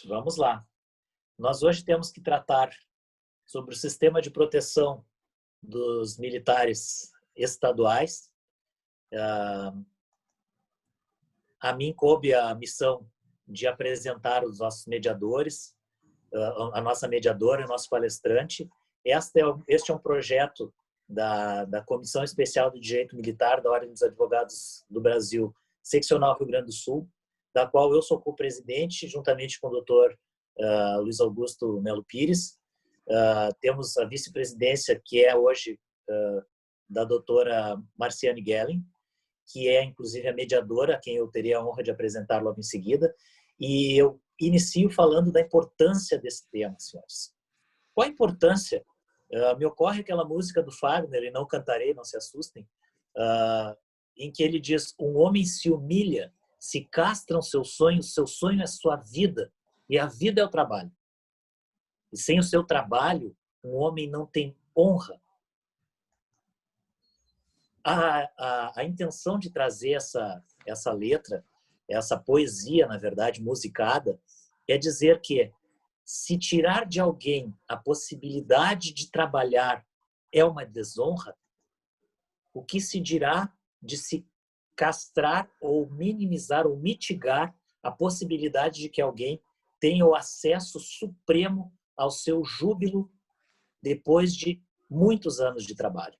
Vamos lá. Nós hoje temos que tratar sobre o sistema de proteção dos militares estaduais. A mim coube a missão de apresentar os nossos mediadores, a nossa mediadora, o nosso palestrante. Este é um projeto da Comissão Especial do Direito Militar da Ordem dos Advogados do Brasil, seccional Rio Grande do Sul, da qual eu sou co-presidente, juntamente com o doutor Luiz Augusto Melo Pires. Temos a vice-presidência, que é hoje da doutora Marciane Gellen, que é, inclusive, a mediadora, a quem eu teria a honra de apresentar logo em seguida. E eu inicio falando da importância desse tema, senhores. Qual a importância? Me ocorre aquela música do Fagner, e não cantarei, não se assustem, em que ele diz: um homem se humilha, se castram seus sonhos, seu sonho é sua vida, e a vida é o trabalho. E sem o seu trabalho, um homem não tem honra. A intenção de trazer essa letra, essa poesia, na verdade, musicada, é dizer que se tirar de alguém a possibilidade de trabalhar é uma desonra, o que se dirá de se castrar ou minimizar ou mitigar a possibilidade de que alguém tenha o acesso supremo ao seu júbilo depois de muitos anos de trabalho.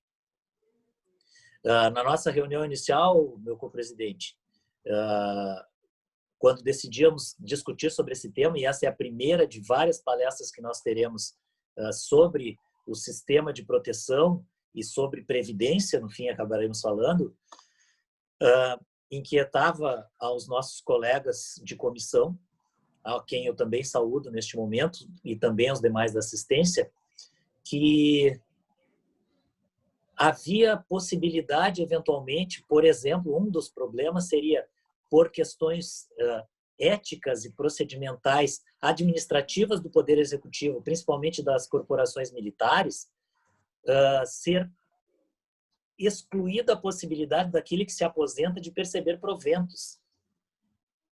Na nossa reunião inicial, meu co-presidente, quando decidíamos discutir sobre esse tema, e essa é a primeira de várias palestras que nós teremos sobre o sistema de proteção e sobre previdência, no fim acabaremos falando, inquietava aos nossos colegas de comissão, a quem eu também saúdo neste momento, e também aos demais da assistência, que havia possibilidade, eventualmente, por exemplo, um dos problemas seria por questões éticas e procedimentais administrativas do Poder Executivo, principalmente das corporações militares, ser excluída a possibilidade daquele que se aposenta de perceber proventos.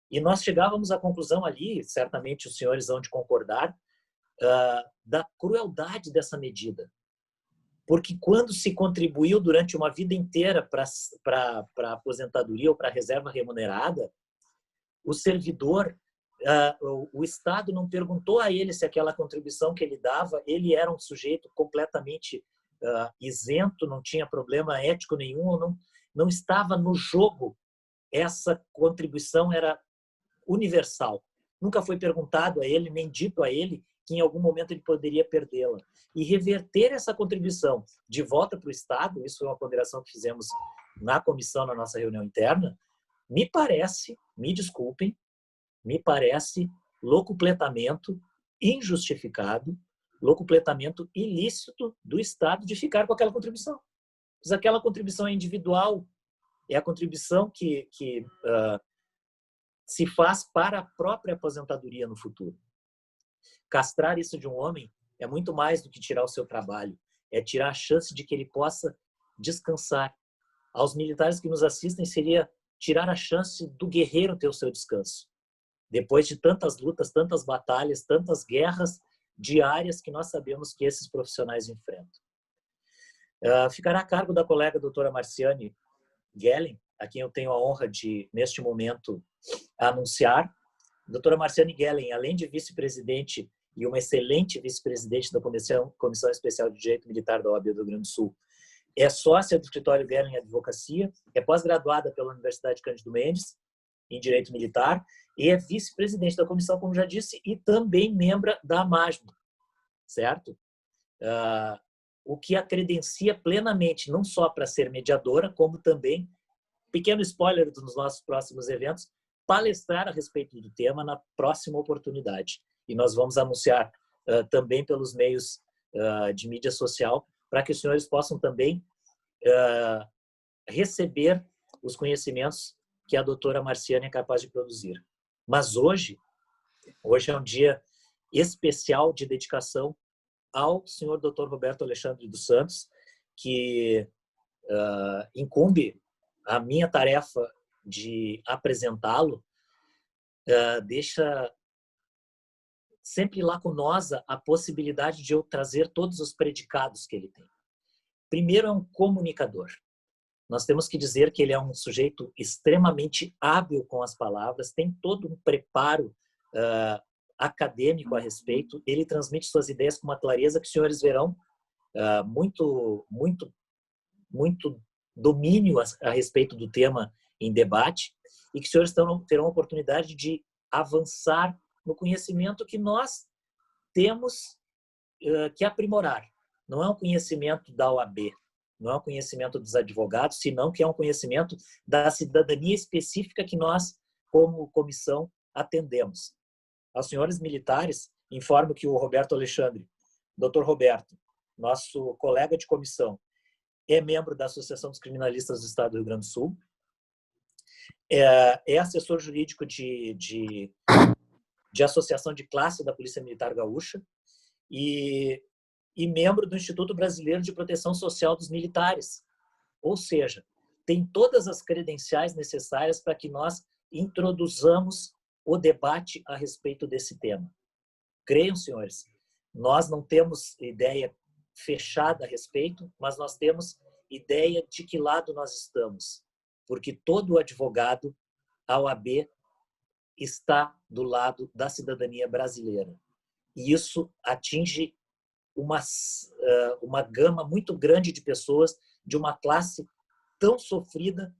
E nós chegávamos à conclusão ali, certamente os senhores hão de concordar, da crueldade dessa medida. Porque quando se contribuiu durante uma vida inteira para a aposentadoria ou para a reserva remunerada, o servidor, o Estado não perguntou a ele se aquela contribuição que ele dava, ele era um sujeito completamente isento, não tinha problema ético nenhum, não estava no jogo. Essa contribuição era universal. Nunca foi perguntado a ele, nem dito a ele, que em algum momento ele poderia perdê-la. E reverter essa contribuição de volta para o Estado, isso foi uma ponderação que fizemos na comissão, na nossa reunião interna, me parece, me desculpem, me parece locupletamento injustificado, locupletamento ilícito do Estado de ficar com aquela contribuição. Pois aquela contribuição é individual, é a contribuição que se faz para a própria aposentadoria no futuro. Castrar isso de um homem é muito mais do que tirar o seu trabalho, é tirar a chance de que ele possa descansar. Aos militares que nos assistem, seria tirar a chance do guerreiro ter o seu descanso. Depois de tantas lutas, tantas batalhas, tantas guerras diárias que nós sabemos que esses profissionais enfrentam. Ficará a cargo da colega doutora Marciane Gellen, a quem eu tenho a honra de, neste momento, anunciar. Doutora Marciane Gellen, além de vice-presidente e uma excelente vice-presidente da Comissão Especial de Direito Militar da OAB do Rio Grande do Sul, é sócia do escritório Gellen Advocacia, é pós-graduada pela Universidade Cândido Mendes em Direito Militar e é vice-presidente da comissão, como já disse, e também membro da AMASMO, certo? O que a credencia plenamente, não só para ser mediadora, como também, pequeno spoiler dos nossos próximos eventos, palestrar a respeito do tema na próxima oportunidade. E nós vamos anunciar também pelos meios de mídia social, para que os senhores possam também receber os conhecimentos que a doutora Marciane é capaz de produzir. Mas hoje é um dia especial de dedicação ao senhor doutor Roberto Alexandre dos Santos, que incumbe a minha tarefa de apresentá-lo, deixa sempre lacunosa a possibilidade de eu trazer todos os predicados que ele tem. Primeiro, é um comunicador. Nós temos que dizer que ele é um sujeito extremamente hábil com as palavras, tem todo um preparo acadêmico a respeito, ele transmite suas ideias com uma clareza que os senhores verão muito domínio a respeito do tema em debate, e que os senhores terão a oportunidade de avançar no conhecimento que nós temos que aprimorar. Não é um conhecimento da OAB, não é um conhecimento dos advogados, senão que é um conhecimento da cidadania específica que nós, como comissão, atendemos. Aos senhores militares, informo que o Roberto Alexandre, Dr. Roberto, nosso colega de comissão, é membro da Associação dos Criminalistas do Estado do Rio Grande do Sul, é assessor jurídico de associação de classe da Polícia Militar Gaúcha e membro do Instituto Brasileiro de Proteção Social dos Militares. Ou seja, tem todas as credenciais necessárias para que nós introduzamos o debate a respeito desse tema. Creiam, senhores, nós não temos ideia fechada a respeito, mas nós temos ideia de que lado nós estamos, porque todo advogado, a OAB, está do lado da cidadania brasileira. E isso atinge uma gama muito grande de pessoas de uma classe tão sofrida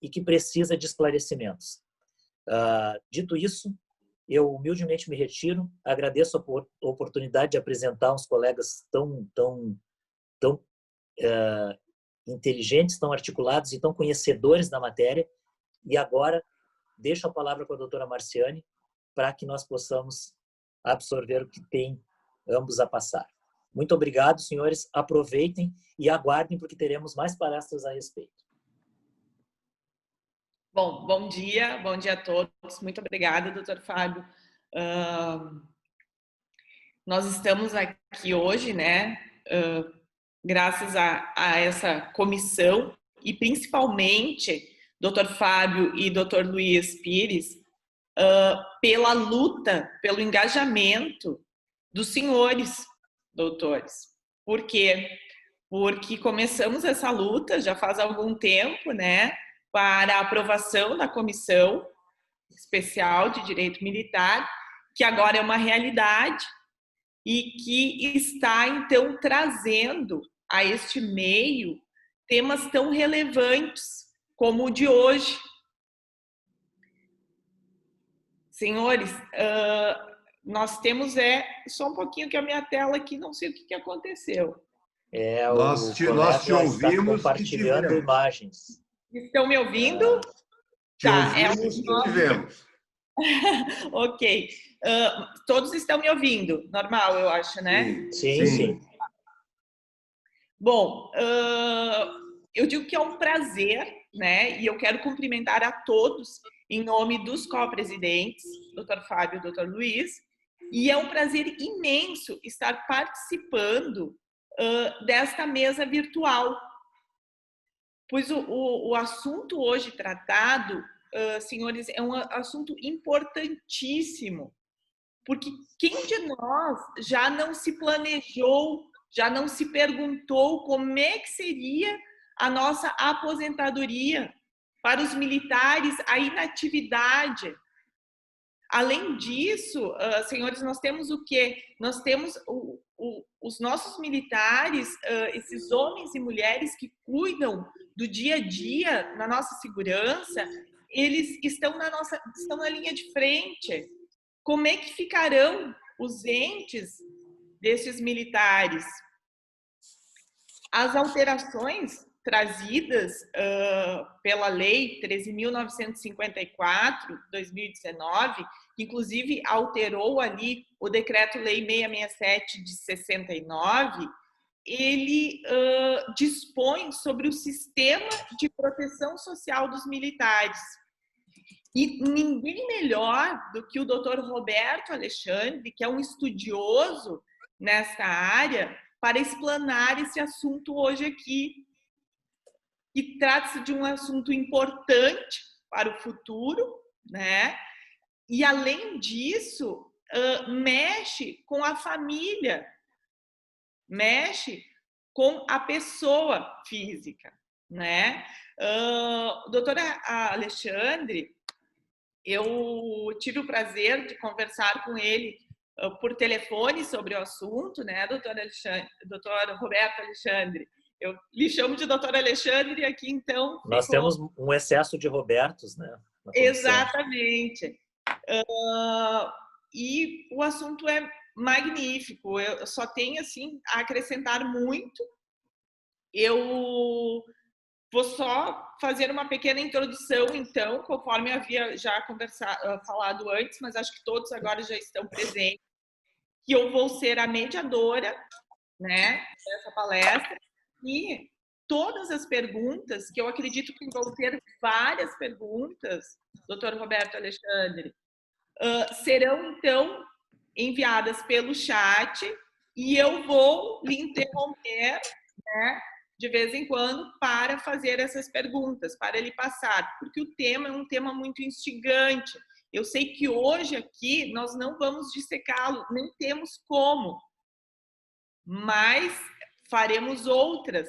e que precisa de esclarecimentos. Dito isso, eu humildemente me retiro, agradeço a oportunidade de apresentar uns colegas tão inteligentes, tão articulados e tão conhecedores da matéria, e agora deixo a palavra com a doutora Marciane para que nós possamos absorver o que tem ambos a passar. Muito obrigado, senhores. Aproveitem e aguardem, porque teremos mais palestras a respeito. Bom, bom dia a todos. Muito obrigada, doutor Fábio. Nós estamos aqui hoje, né, graças a essa comissão e principalmente doutor Fábio e doutor Luiz Pires, pela luta, pelo engajamento dos senhores doutores. Por quê? Porque começamos essa luta já faz algum tempo, né, para a aprovação da Comissão Especial de Direito Militar, que agora é uma realidade e que está, então, trazendo a este meio temas tão relevantes como o de hoje. Senhores, nós temos só um pouquinho que a minha tela aqui, não sei o que aconteceu. Nós te ouvimos compartilhando imagens. Estão me ouvindo? Te ouvimos e tivemos. Ok. Todos estão me ouvindo? Normal, eu acho, né? Sim. Bom, eu digo que é um prazer, né? E eu quero cumprimentar a todos em nome dos co-presidentes, Dr. Fábio e Dr. Luiz, e é um prazer imenso estar participando desta mesa virtual, pois o assunto hoje tratado, senhores, é um assunto importantíssimo, porque quem de nós já não se planejou, já não se perguntou como é que seria a nossa aposentadoria para os militares, a inatividade. Além disso, senhores, nós temos o quê? Nós temos os nossos militares, esses homens e mulheres que cuidam do dia a dia, na nossa segurança, eles estão na linha de frente. Como é que ficarão os entes desses militares? As alterações trazidas pela Lei 13.954, 2019, que inclusive alterou ali o Decreto-Lei 667 de 69, ele dispõe sobre o sistema de proteção social dos militares. E ninguém melhor do que o Dr. Roberto Alexandre, que é um estudioso nessa área, para explanar esse assunto hoje aqui. E trata-se de um assunto importante para o futuro, né? E, além disso, mexe com a família, mexe com a pessoa física, né? Doutor Alexandre, eu tive o prazer de conversar com ele por telefone sobre o assunto, né, doutor Roberto Alexandre? Eu lhe chamo de doutor Alexandre aqui, então... Nós temos um excesso de Robertos, né? Exatamente. E o assunto é magnífico. Eu só tenho, assim, a acrescentar muito. Eu vou só fazer uma pequena introdução, então, conforme havia já falado antes, mas acho que todos agora já estão presentes, que eu vou ser a mediadora, né, dessa palestra, e todas as perguntas, que eu acredito que vão ter várias perguntas, doutor Roberto Alexandre, serão, então, enviadas pelo chat, e eu vou lhe interromper, né, de vez em quando, para fazer essas perguntas, para lhe passar, porque o tema é um tema muito instigante. Eu sei que hoje aqui nós não vamos dissecá-lo, nem temos como, mas faremos outras,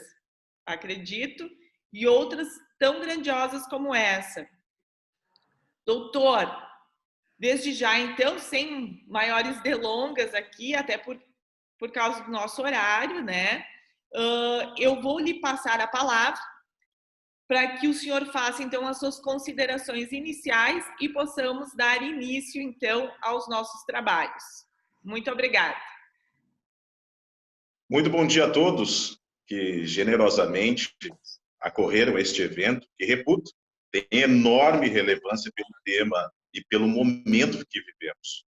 acredito, e outras tão grandiosas como essa. Doutor, desde já, então, sem maiores delongas aqui, até por causa do nosso horário, né? Eu vou lhe passar a palavra para que o senhor faça, então, as suas considerações iniciais e possamos dar início, então, aos nossos trabalhos. Muito obrigada. Muito bom dia a todos que generosamente acorreram a este evento, que reputo tem enorme relevância pelo tema e pelo momento que vivemos.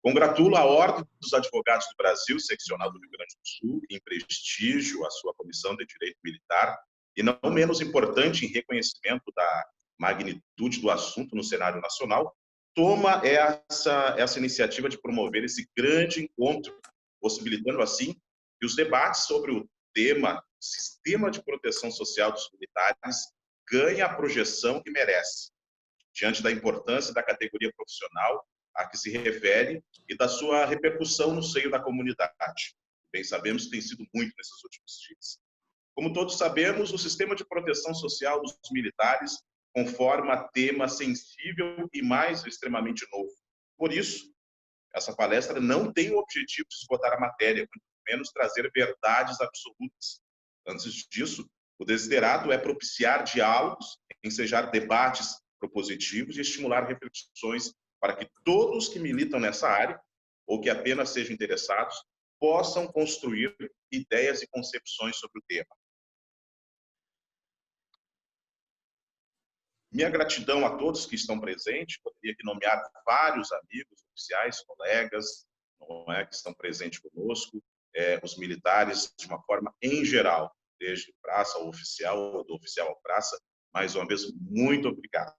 Congratulo a Ordem dos Advogados do Brasil, seccional do Rio Grande do Sul, em prestígio à sua Comissão de Direito Militar, e não menos importante em reconhecimento da magnitude do assunto no cenário nacional, toma essa iniciativa de promover esse grande encontro, possibilitando assim que os debates sobre o tema Sistema de Proteção Social dos Militares ganhem a projeção que merece, diante da importância da categoria profissional a que se refere e da sua repercussão no seio da comunidade. Bem sabemos que tem sido muito nesses últimos dias. Como todos sabemos, o sistema de proteção social dos militares conforma tema sensível e mais extremamente novo. Por isso, essa palestra não tem o objetivo de esgotar a matéria, muito menos trazer verdades absolutas. Antes disso, o desiderato é propiciar diálogos, ensejar debates propositivos e estimular reflexões para que todos que militam nessa área, ou que apenas sejam interessados, possam construir ideias e concepções sobre o tema. Minha gratidão a todos que estão presentes, poderia aqui nomear vários amigos, oficiais, colegas, não é, que estão presentes conosco, os militares de uma forma em geral, desde praça ao oficial, ou do oficial ao praça. Mais uma vez, muito obrigado.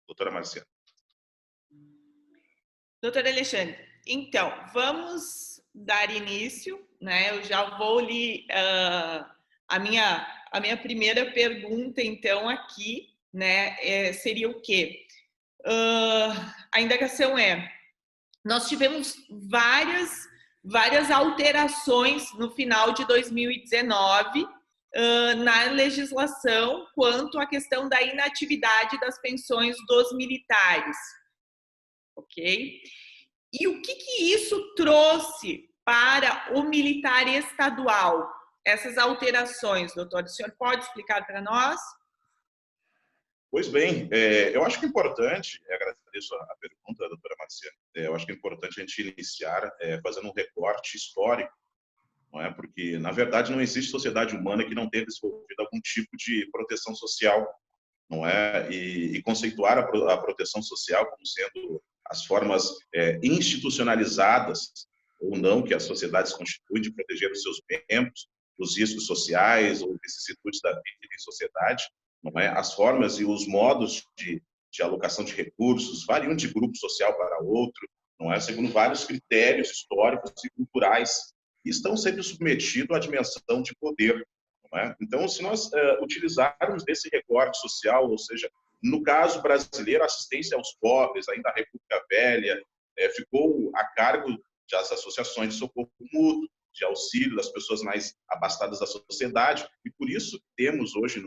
Doutora Marciana. Doutor Alexandre, então, vamos dar início, né? Eu já vou lhe... a minha primeira pergunta, então, aqui, né, seria o quê? A indagação é, nós tivemos várias alterações no final de 2019 na legislação quanto à questão da inatividade das pensões dos militares, ok? E o que isso trouxe para o militar estadual? Essas alterações, doutor, o senhor pode explicar para nós? Pois bem, eu acho que é importante, agradeço a pergunta, doutora Marciana, eu acho que é importante a gente iniciar fazendo um recorte histórico, não é? Porque, na verdade, não existe sociedade humana que não tenha desenvolvido algum tipo de proteção social, não é? E conceituar a proteção social como sendo as formas institucionalizadas ou não que as sociedades constituem de proteger os seus membros dos riscos sociais ou vicissitudes da vida em sociedade, não é? As formas e os modos de alocação de recursos variam de grupo social para outro, não é? Segundo vários critérios históricos e culturais, e estão sempre submetidos à dimensão de poder, não é? Então, se nós utilizarmos desse recorte social, ou seja, no caso brasileiro, assistência aos pobres, ainda a República Velha, ficou a cargo das associações de socorro mútuo, de auxílio das pessoas mais abastadas da sociedade, e por isso temos hoje,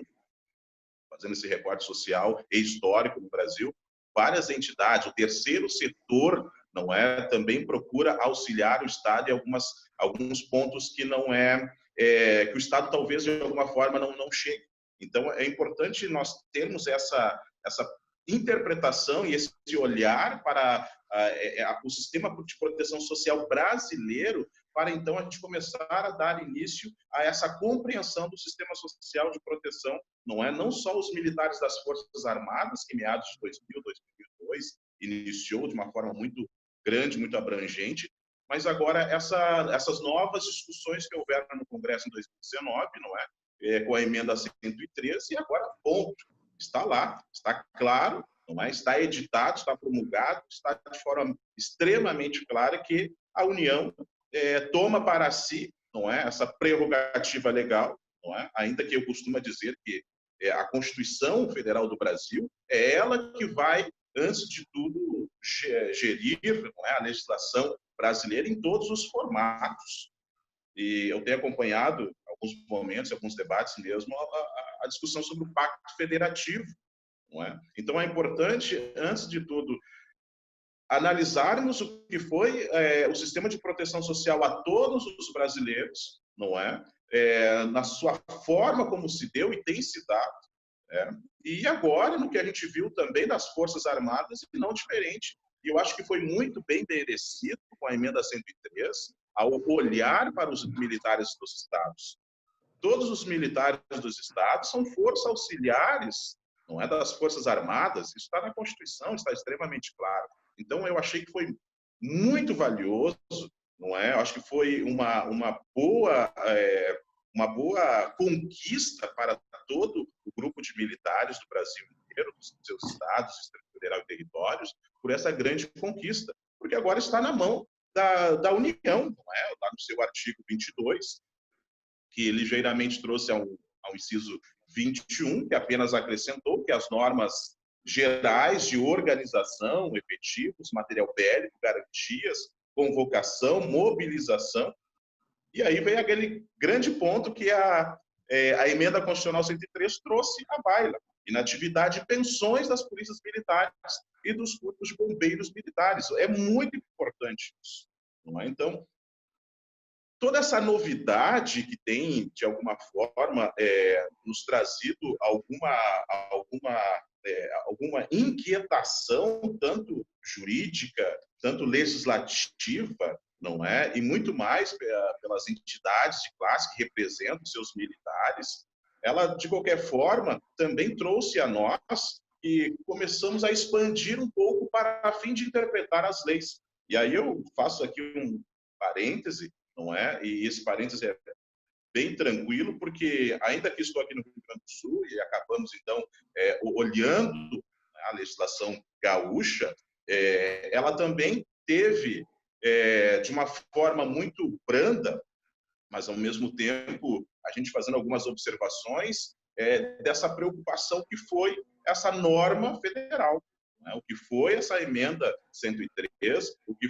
fazendo esse recorte social e histórico no Brasil, várias entidades, o terceiro setor, não é, também procura auxiliar o Estado em alguns pontos que não que o Estado talvez de alguma forma não chegue. Então é importante nós termos essa interpretação e esse olhar para o sistema de proteção social brasileiro, para então a gente começar a dar início a essa compreensão do sistema social de proteção, não só os militares das Forças Armadas, que em meados de 2000, 2002, iniciou de uma forma muito grande, muito abrangente, mas agora essas novas discussões que houveram no Congresso em 2019, com a emenda 113, e agora, ponto, está lá, está claro, está editado, está promulgado, está de forma extremamente clara que a União toma para si, essa prerrogativa legal, ainda que eu costumo dizer que a Constituição Federal do Brasil é ela que vai, antes de tudo, gerir a legislação brasileira em todos os formatos. E eu tenho acompanhado, em alguns momentos, alguns debates mesmo, a discussão sobre o Pacto Federativo. Então, é importante, antes de tudo, analisarmos o que foi o sistema de proteção social a todos os brasileiros, na sua forma como se deu e tem se dado, e agora, no que a gente viu também das Forças Armadas, e não diferente. E eu acho que foi muito bem merecido com a emenda 103, ao olhar para os militares dos estados. Todos os militares dos estados são forças auxiliares, das Forças Armadas. Isso está na Constituição, está extremamente claro. Então, eu achei que foi muito valioso, Eu acho que foi uma boa conquista para todo o grupo de militares do Brasil inteiro, dos seus estados, Distrito Federal e territórios, por essa grande conquista, porque agora está na mão da União, lá no seu artigo 22, que ligeiramente trouxe ao inciso 21, que apenas acrescentou que as normas gerais de organização, efetivos, material bélico, garantias, convocação, mobilização. E aí vem aquele grande ponto que a emenda constitucional 103 trouxe à baila: inatividade e pensões das polícias militares e dos corpos de bombeiros militares. É muito importante isso. Então, toda essa novidade que tem, de alguma forma, nos trazido alguma inquietação, tanto jurídica, tanto legislativa, e muito mais pelas entidades de classe que representam seus militares, ela, de qualquer forma, também trouxe a nós e começamos a expandir um pouco para a fim de interpretar as leis. E aí eu faço aqui um parêntese, E esse parêntese é bem tranquilo, porque ainda que estou aqui no Rio Grande do Sul e acabamos, então, olhando a legislação gaúcha, ela também teve, de uma forma muito branda, mas, ao mesmo tempo, a gente fazendo algumas observações dessa preocupação que foi essa norma federal, o que foi essa emenda 103, o que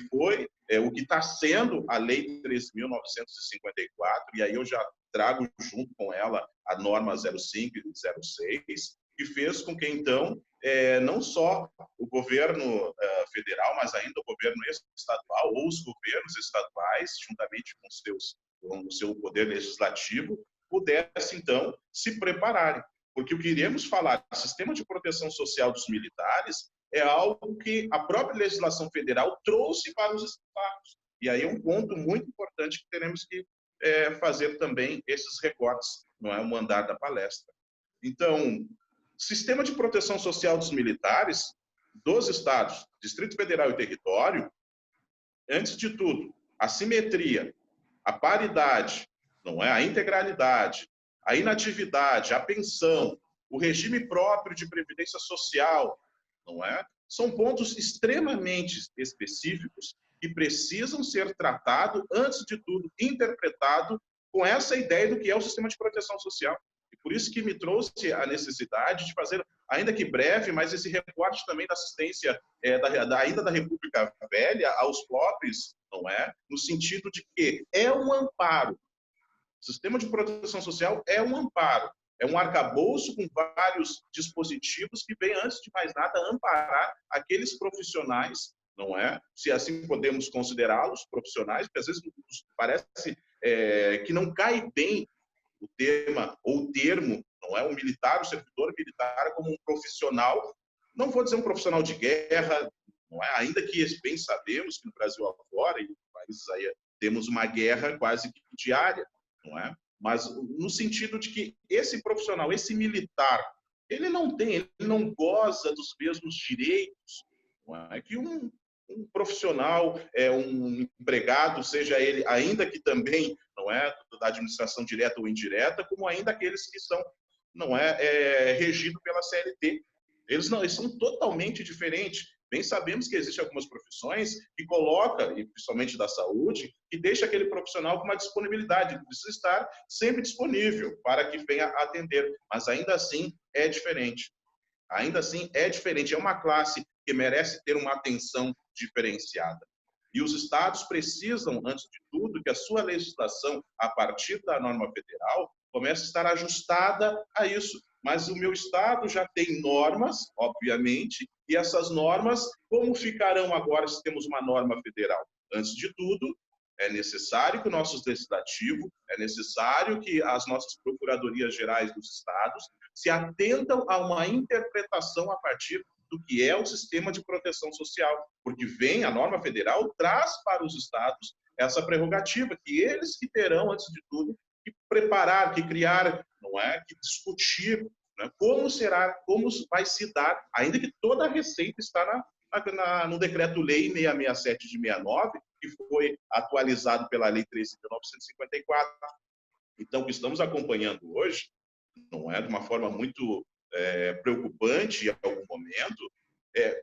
está sendo a Lei 13.954, e aí eu já trago junto com ela a norma 05 e 06, que fez com que, então, não só o governo federal, mas ainda o governo estadual ou os governos estaduais, juntamente com o seu poder legislativo, pudesse, então, se prepararem. Porque o que iremos falar, o sistema de proteção social dos militares, é algo que a própria legislação federal trouxe para os estados. E aí é um ponto muito importante que teremos que fazer também esses recortes, o andar da palestra. Então, sistema de proteção social dos militares dos estados, Distrito Federal e território, antes de tudo, a simetria, a paridade, a integralidade, a inatividade, a pensão, o regime próprio de previdência social, são pontos extremamente específicos que precisam ser tratados, antes de tudo, interpretado com essa ideia do que é o sistema de proteção social. E por isso que me trouxe a necessidade de fazer ainda que breve, mas esse reporte também da assistência ainda da República Velha aos pobres, não é? No sentido de que é um amparo. O sistema de proteção social é um amparo, é um arcabouço com vários dispositivos que vem, antes de mais nada, amparar aqueles profissionais, não é? Se assim podemos considerá-los profissionais, porque às vezes parece que não cai bem o tema ou o termo, não é? O militar, o servidor militar como um profissional, não vou dizer um profissional de guerra, não é? Ainda que bem sabemos que no Brasil afora, e em países aí temos uma guerra quase que diária, não é? Mas no sentido de que esse profissional, esse militar, ele não goza dos mesmos direitos, não é? Que um profissional, um empregado, seja ele, ainda que também, não é, da administração direta ou indireta, como ainda aqueles que são, não é, regidos pela CLT. Eles são totalmente diferentes. Bem sabemos que existem algumas profissões que colocam, e principalmente da saúde, que deixa aquele profissional com uma disponibilidade, ele precisa estar sempre disponível para que venha atender, mas ainda assim é diferente. Ainda assim é diferente, é uma classe que merece ter uma atenção diferenciada. E os estados precisam, antes de tudo, que a sua legislação, a partir da norma federal, comece a estar ajustada a isso. Mas o meu estado já tem normas, obviamente, e essas normas, como ficarão agora se temos uma norma federal? Antes de tudo, é necessário que o nosso legislativo, é necessário que as nossas procuradorias gerais dos estados se atentam a uma interpretação a partir do que é o sistema de proteção social, porque vem a norma federal, traz para os estados essa prerrogativa, que eles que terão, antes de tudo, que preparar, que criar, não é, que discutir, né, como será, como vai se dar, ainda que toda a receita está no Decreto-Lei 667 de 69, que foi atualizado pela Lei 13.954. Então, o que estamos acompanhando hoje, não é de uma forma muito preocupante em algum momento,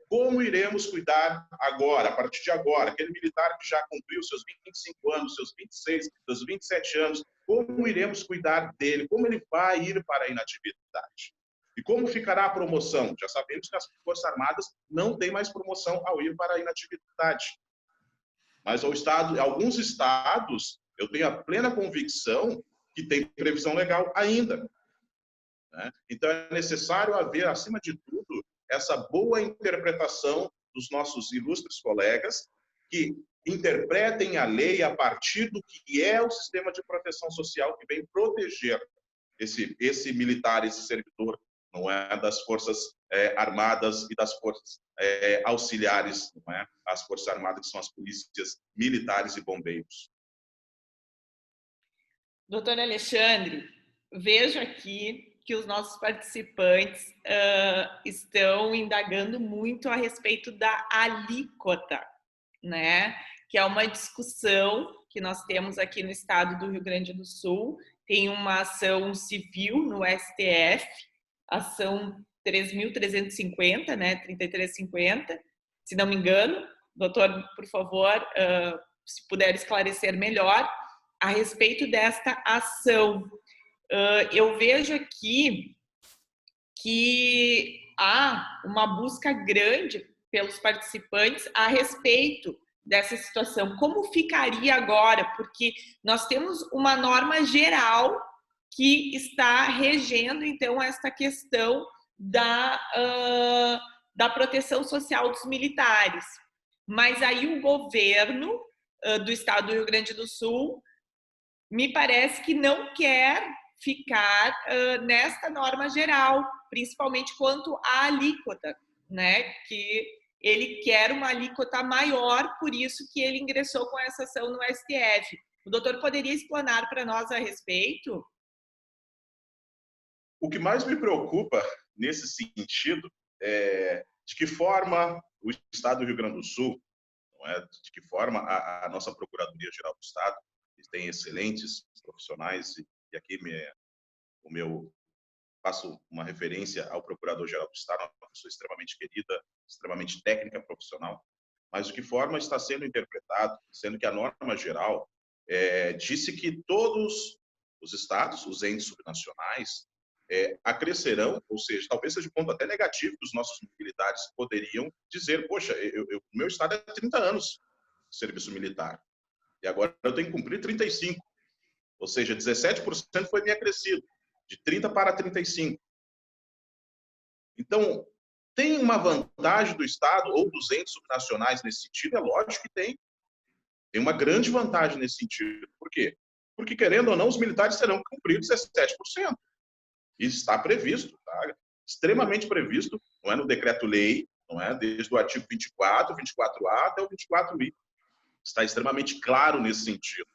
como iremos cuidar agora, a partir de agora, aquele militar que já cumpriu seus 25 anos, seus 26, seus 27 anos, como iremos cuidar dele, como ele vai ir para a inatividade? E como ficará a promoção? Já sabemos que as Forças Armadas não têm mais promoção ao ir para a inatividade. Mas alguns estados, eu tenho a plena convicção que tem previsão legal ainda. Né? Então, é necessário haver, acima de tudo, essa boa interpretação dos nossos ilustres colegas que interpretem a lei a partir do que é o sistema de proteção social que vem proteger esse militar, esse servidor, não é, das Forças Armadas e das Forças Auxiliares, não é? As Forças Armadas, que são as polícias militares e bombeiros. Doutor Alexandre, vejo aqui que os nossos participantes estão indagando muito a respeito da alíquota, né? Que é uma discussão que nós temos aqui no estado do Rio Grande do Sul. Tem uma ação civil no STF, ação 3.350, né? 3350, se não me engano. Doutor, por favor, se puder esclarecer melhor a respeito desta ação. Eu vejo aqui que há uma busca grande pelos participantes a respeito dessa situação. Como ficaria agora? Porque nós temos uma norma geral que está regendo, então, esta questão da proteção social dos militares. Mas aí o governo do estado do Rio Grande do Sul me parece que não quer ficar nesta norma geral, principalmente quanto à alíquota, né? Que ele quer uma alíquota maior, por isso que ele ingressou com essa ação no STF. O doutor poderia explanar para nós a respeito? O que mais me preocupa nesse sentido é de que forma o Estado do Rio Grande do Sul, não é? De que forma a nossa Procuradoria-Geral do Estado, que tem excelentes profissionais, e aqui faço uma referência ao Procurador-Geral do Estado, uma pessoa extremamente querida, extremamente técnica, profissional, mas de que forma está sendo interpretado, sendo que a norma geral disse que todos os estados, os entes subnacionais, acrescerão, ou seja, talvez seja um ponto até negativo que os nossos militares poderiam dizer, poxa, o meu estado é 30 anos de serviço militar, e agora eu tenho que cumprir 35, ou seja, 17% foi me acrescido, de 30 para 35. Então, tem uma vantagem do Estado ou dos entes subnacionais nesse sentido? É lógico que tem. Tem uma grande vantagem nesse sentido. Por quê? Porque, querendo ou não, os militares terão que cumprir 17%. Isso está previsto, tá? Extremamente previsto, não é no decreto-lei, não é desde o artigo 24, 24A até o 24I. Está extremamente claro nesse sentido.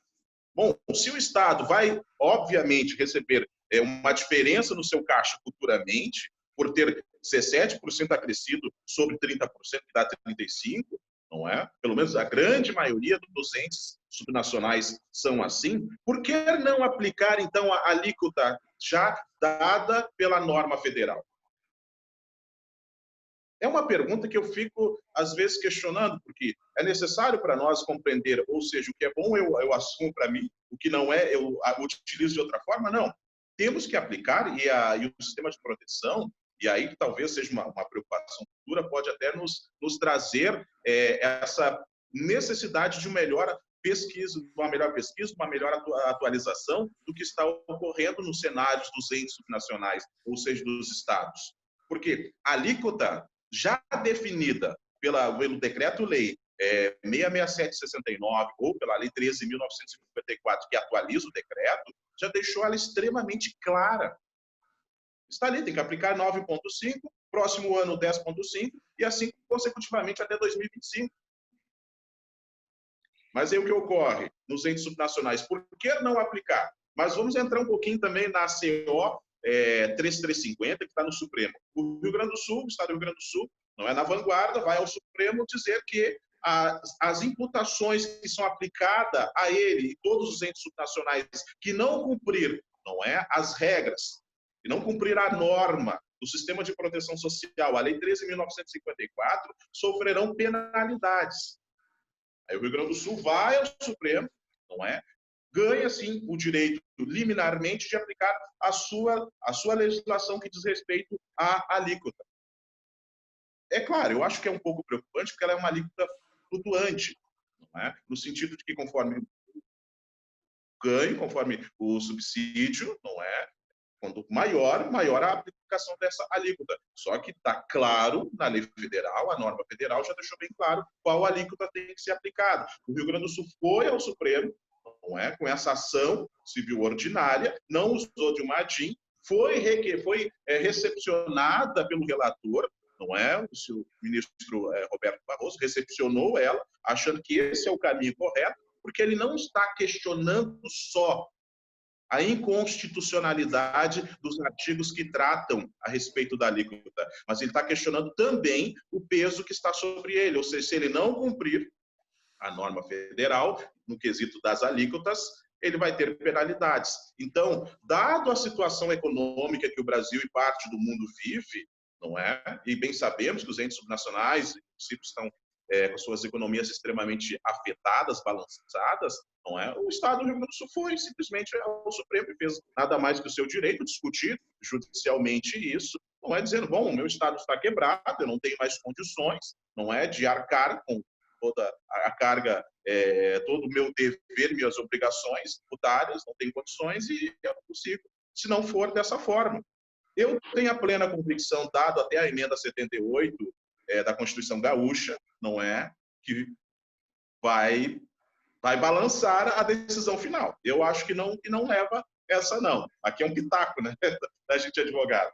Bom, se o Estado vai, obviamente, receber uma diferença no seu caixa futuramente, por ter 17% acrescido sobre 30%, que dá 35%, não é? Pelo menos a grande maioria dos entes subnacionais são assim. Por que não aplicar, então, a alíquota já dada pela norma federal? É uma pergunta que eu fico, às vezes, questionando, porque é necessário para nós compreender, ou seja, o que é bom eu assumo para mim, o que não é eu utilizo de outra forma, não. Temos que aplicar, e o sistema de proteção, e aí talvez seja uma preocupação futura, pode até nos trazer essa necessidade de uma melhor pesquisa, uma melhor atualização do que está ocorrendo nos cenários dos entes subnacionais, ou seja, dos estados. Porque a alíquota já definida pelo Decreto-Lei 667/69 ou pela Lei 13.954, que atualiza o decreto, já deixou ela extremamente clara. Está ali, tem que aplicar 9,5, próximo ano 10,5 e assim consecutivamente até 2025. Mas aí o que ocorre nos entes subnacionais? Por que não aplicar? Mas vamos entrar um pouquinho também na CO 3350, que está no Supremo. O Rio Grande do Sul, o Estado do Rio Grande do Sul, não é na vanguarda, vai ao Supremo dizer que as imputações que são aplicadas a ele e todos os entes subnacionais que não cumprir, não é, as regras, e não cumprir a norma do sistema de proteção social, a Lei 13.954, sofrerão penalidades. Aí o Rio Grande do Sul vai ao Supremo, não é? Ganha, sim, o direito liminarmente de aplicar a sua legislação que diz respeito à alíquota. É claro, eu acho que é um pouco preocupante, porque ela é uma alíquota flutuante, não é? No sentido de que conforme ganho, conforme o subsídio, não é? Quanto maior a aplicação dessa alíquota. Só que está claro na lei federal, a norma federal já deixou bem claro qual alíquota tem que ser aplicada. O Rio Grande do Sul foi ao Supremo, não é? Com essa ação civil ordinária, não usou de uma ADIM, foi recepcionada pelo relator, não é? O ministro Roberto Barroso recepcionou ela, achando que esse é o caminho correto, porque ele não está questionando só a inconstitucionalidade dos artigos que tratam a respeito da alíquota, mas ele está questionando também o peso que está sobre ele, ou seja, se ele não cumprir a norma federal, no quesito das alíquotas, ele vai ter penalidades. Então, dado a situação econômica que o Brasil e parte do mundo vive, não é? E bem sabemos que os entes subnacionais estão com suas economias extremamente afetadas, balançadas, não é? O Estado do Rio Grande do Sul foi simplesmente ao Supremo e fez nada mais que o seu direito, discutir judicialmente isso, não é dizendo, bom, o meu Estado está quebrado, eu não tenho mais condições, não é, de arcar com toda a carga, todo o meu dever, minhas obrigações tributárias, não tenho condições e é possível, se não for dessa forma. Eu tenho a plena convicção, dado até a emenda 78 da Constituição Gaúcha, não é, que vai balançar a decisão final. Eu acho que não leva essa, não. Aqui é um pitaco, né, da gente advogado.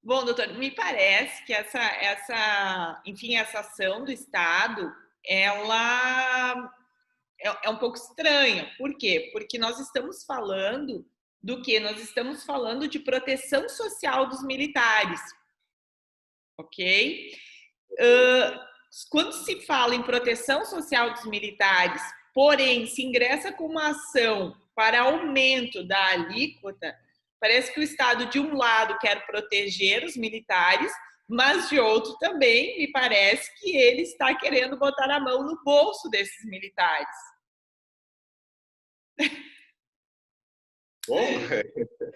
Bom, doutor, me parece que essa ação do Estado, ela é um pouco estranha. Por quê? Porque nós estamos falando do quê? Nós estamos falando de proteção social dos militares, ok? Quando se fala em proteção social dos militares, porém, se ingressa com uma ação para aumento da alíquota, parece que o Estado, de um lado, quer proteger os militares, mas, de outro, também me parece que ele está querendo botar a mão no bolso desses militares. Bom,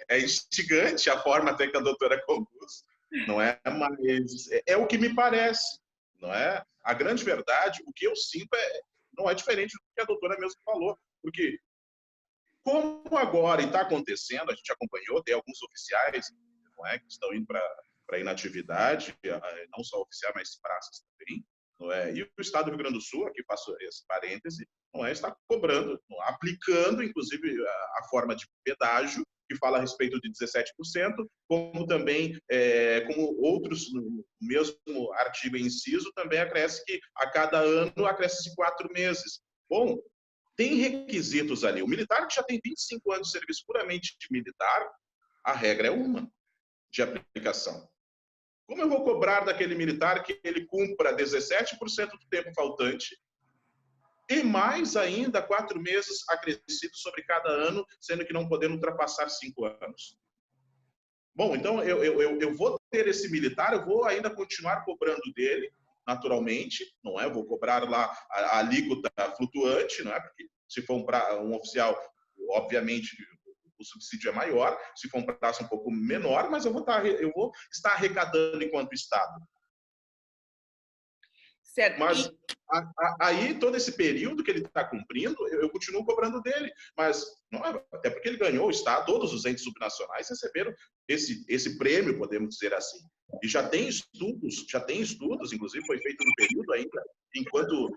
é instigante a forma até que a doutora conduz, não é? Mas é o que me parece, não é? A grande verdade, o que eu sinto não é diferente do que a doutora mesmo falou, porque como agora está acontecendo, a gente acompanhou, tem alguns oficiais, não é, que estão indo para inatividade, não só oficiais, mas praças também, não é? E o Estado do Rio Grande do Sul, aqui faço esse parêntese, não é, está cobrando, aplicando, inclusive, a forma de pedágio, que fala a respeito de 17%, como também, como outros, no mesmo artigo e inciso, também acresce que a cada ano acresce 4 meses. Bom, tem requisitos ali. O militar que já tem 25 anos de serviço puramente militar, a regra é uma de aplicação. Como eu vou cobrar daquele militar que ele cumpra 17% do tempo faltante e mais ainda 4 meses acrescidos sobre cada ano, sendo que não podendo ultrapassar 5 anos? Bom, então eu vou ter esse militar, eu vou ainda continuar cobrando dele, naturalmente, não é? Eu vou cobrar lá a alíquota flutuante, não é? Porque se for um oficial, obviamente, o subsídio é maior, se for um prazo um pouco menor, mas eu vou estar arrecadando enquanto Estado. Certo. Mas aí, todo esse período que ele está cumprindo, eu continuo cobrando dele. Mas, não é, até porque ele ganhou o Estado, todos os entes subnacionais receberam esse prêmio, podemos dizer assim. E já tem estudos, inclusive foi feito no período ainda, enquanto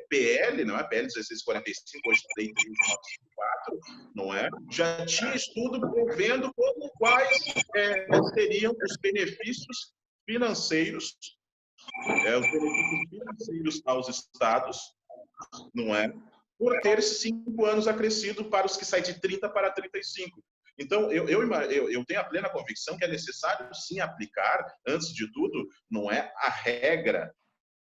PL, não é? PL 1645, hoje Lei 394, não é? Já tinha estudo prevendo quais seriam os benefícios financeiros aos estados, não é? Por ter esses 5 anos acrescido para os que saem de 30 para 35. Então, eu tenho a plena convicção que é necessário, sim, aplicar, antes de tudo, não é a regra,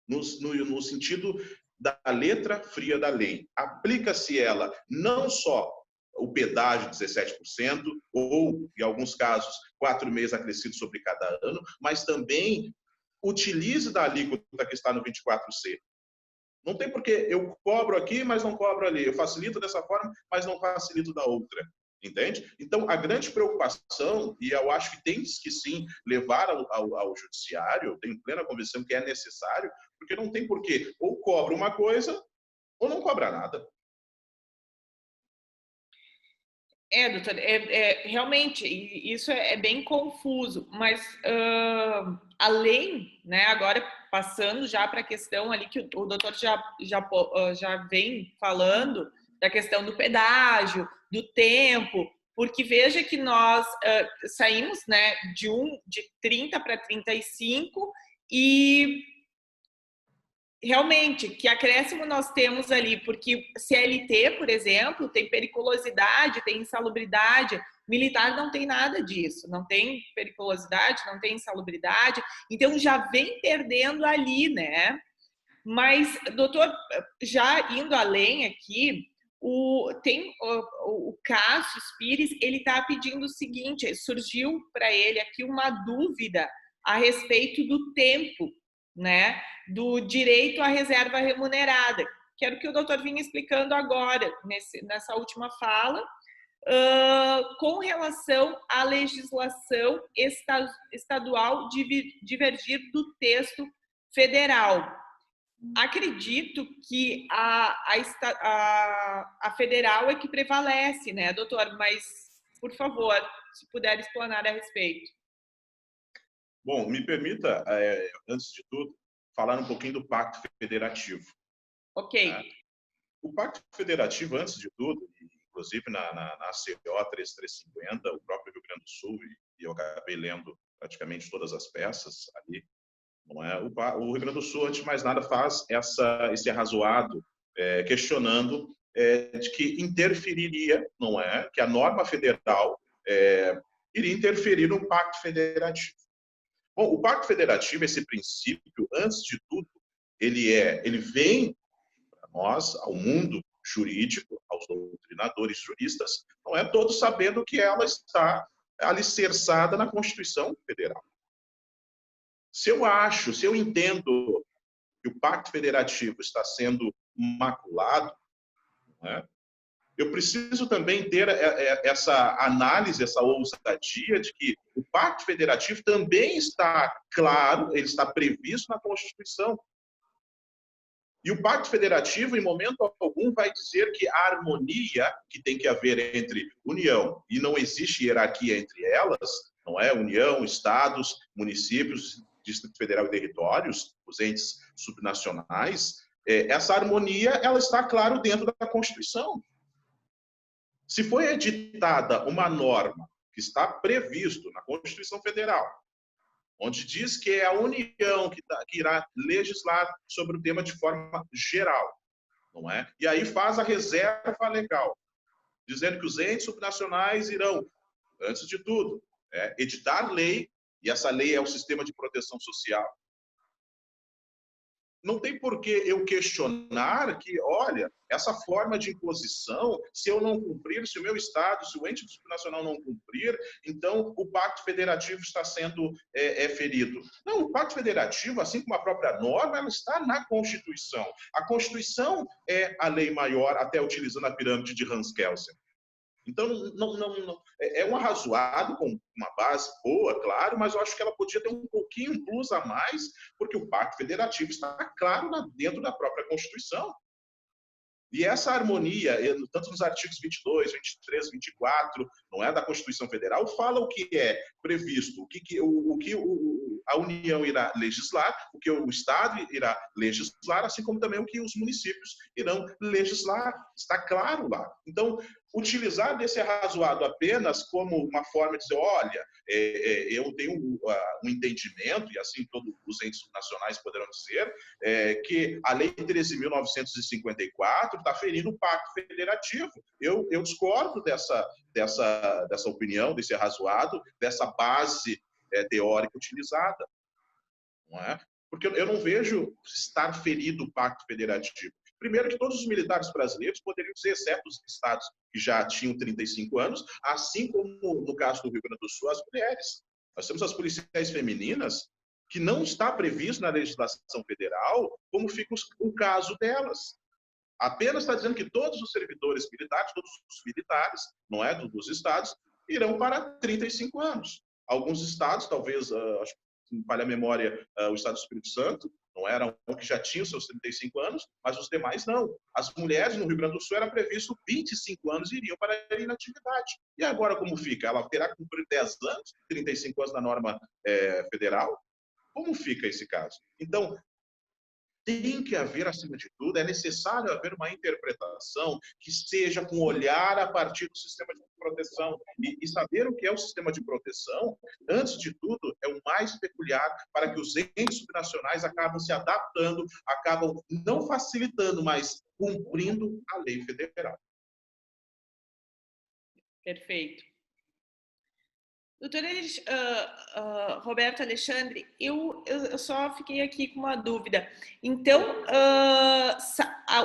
no sentido da letra fria da lei. Aplica-se ela não só o pedágio de 17%, ou, em alguns casos, 4 meses acrescidos sobre cada ano, mas também utilize da alíquota que está no 24C. Não tem porque eu cobro aqui, mas não cobro ali. Eu facilito dessa forma, mas não facilito da outra. Entende? Então, a grande preocupação, e eu acho que tem que sim levar ao judiciário, eu tenho plena convicção que é necessário, porque não tem porquê. Ou cobra uma coisa, ou não cobra nada. Doutor, realmente, isso é bem confuso, mas além, né, agora passando já para a questão ali que o doutor já vem falando, da questão do pedágio, do tempo, porque veja que nós saímos, né, de 30 para 35 e realmente, que acréscimo nós temos ali, porque CLT, por exemplo, tem periculosidade, tem insalubridade, militar não tem nada disso, não tem periculosidade, não tem insalubridade, então já vem perdendo ali, né? Mas, doutor, já indo além aqui, o Cássio Pires, ele está pedindo o seguinte, surgiu para ele aqui uma dúvida a respeito do tempo, né, do direito à reserva remunerada, que era o que o doutor vinha explicando agora, nessa última fala, com relação à legislação estadual divergir do texto federal. Acredito que a federal é que prevalece, né, doutor? Mas, por favor, se puder explanar a respeito. Bom, me permita, antes de tudo, falar um pouquinho do Pacto Federativo. Ok. O Pacto Federativo, antes de tudo, inclusive na CO 3350, o próprio Rio Grande do Sul, e eu acabei lendo praticamente todas as peças ali, não é? O Rio Grande do Sul, antes de mais nada, faz esse arrazoado, questionando de que interferiria, não é? Que a norma federal iria interferir no Pacto Federativo. Bom, o Pacto Federativo, esse princípio, antes de tudo, ele vem para nós, ao mundo jurídico, aos doutrinadores juristas, não é, todos sabendo que ela está alicerçada na Constituição Federal. Se eu entendo que o Pacto Federativo está sendo maculado, né, eu preciso também ter essa análise, essa ousadia de que o Pacto Federativo também está claro, ele está previsto na Constituição. E o Pacto Federativo, em momento algum, vai dizer que a harmonia que tem que haver entre União, e não existe hierarquia entre elas, não é? União, estados, municípios, Distrito Federal e territórios, os entes subnacionais, essa harmonia, ela está, claro, dentro da Constituição. Se foi editada uma norma que está previsto na Constituição Federal, onde diz que é a União que irá legislar sobre o tema de forma geral, não é? E aí faz a reserva legal, dizendo que os entes subnacionais irão, antes de tudo, editar lei, e essa lei é o sistema de proteção social. Não tem por que eu questionar que, olha, essa forma de imposição, se eu não cumprir, se o meu Estado, se o ente subnacional não cumprir, então o Pacto Federativo está sendo ferido. Não, o Pacto Federativo, assim como a própria norma, ela está na Constituição. A Constituição é a lei maior, até utilizando a pirâmide de Hans Kelsen. Então, não, é um arrazoado com uma base boa, claro, mas eu acho que ela podia ter um pouquinho, um plus a mais, porque o Pacto Federativo está claro dentro da própria Constituição. E essa harmonia, tanto nos artigos 22, 23, 24, não é, da Constituição Federal, fala o que é previsto, o que a União irá legislar, o que o Estado irá legislar, assim como também o que os municípios irão legislar. Está claro lá. Então, utilizar desse arrazoado apenas como uma forma de dizer, olha, eu tenho um entendimento, e assim todos os entes nacionais poderão dizer, que a Lei 13.954 está ferindo o Pacto Federativo. Eu discordo dessa opinião, desse arrazoado, dessa base teórica utilizada. Não é? Porque eu não vejo estar ferido o Pacto Federativo. Primeiro que todos os militares brasileiros poderiam ser, exceto os estados que já tinham 35 anos, assim como no caso do Rio Grande do Sul, as mulheres. Nós temos as policiais femininas, que não está previsto na legislação federal, como fica o caso delas. Apenas está dizendo que todos os servidores militares, todos os militares, não é, dos estados, irão para 35 anos. Alguns estados, talvez, acho que me falha a memória, o estado do Espírito Santo, não era um que já tinha os seus 35 anos, mas os demais não. As mulheres no Rio Grande do Sul era previsto 25 anos iriam para a inatividade. E agora como fica? Ela terá que cumprir 10 anos, 35 anos na norma federal? Como fica esse caso? Então, tem que haver, acima de tudo, é necessário haver uma interpretação que seja com olhar a partir do sistema de proteção. E saber o que é o sistema de proteção, antes de tudo, é o mais peculiar para que os entes subnacionais acabem se adaptando, acabam não facilitando, mas cumprindo a lei federal. Perfeito. Doutora Roberto Alexandre, eu só fiquei aqui com uma dúvida. Então,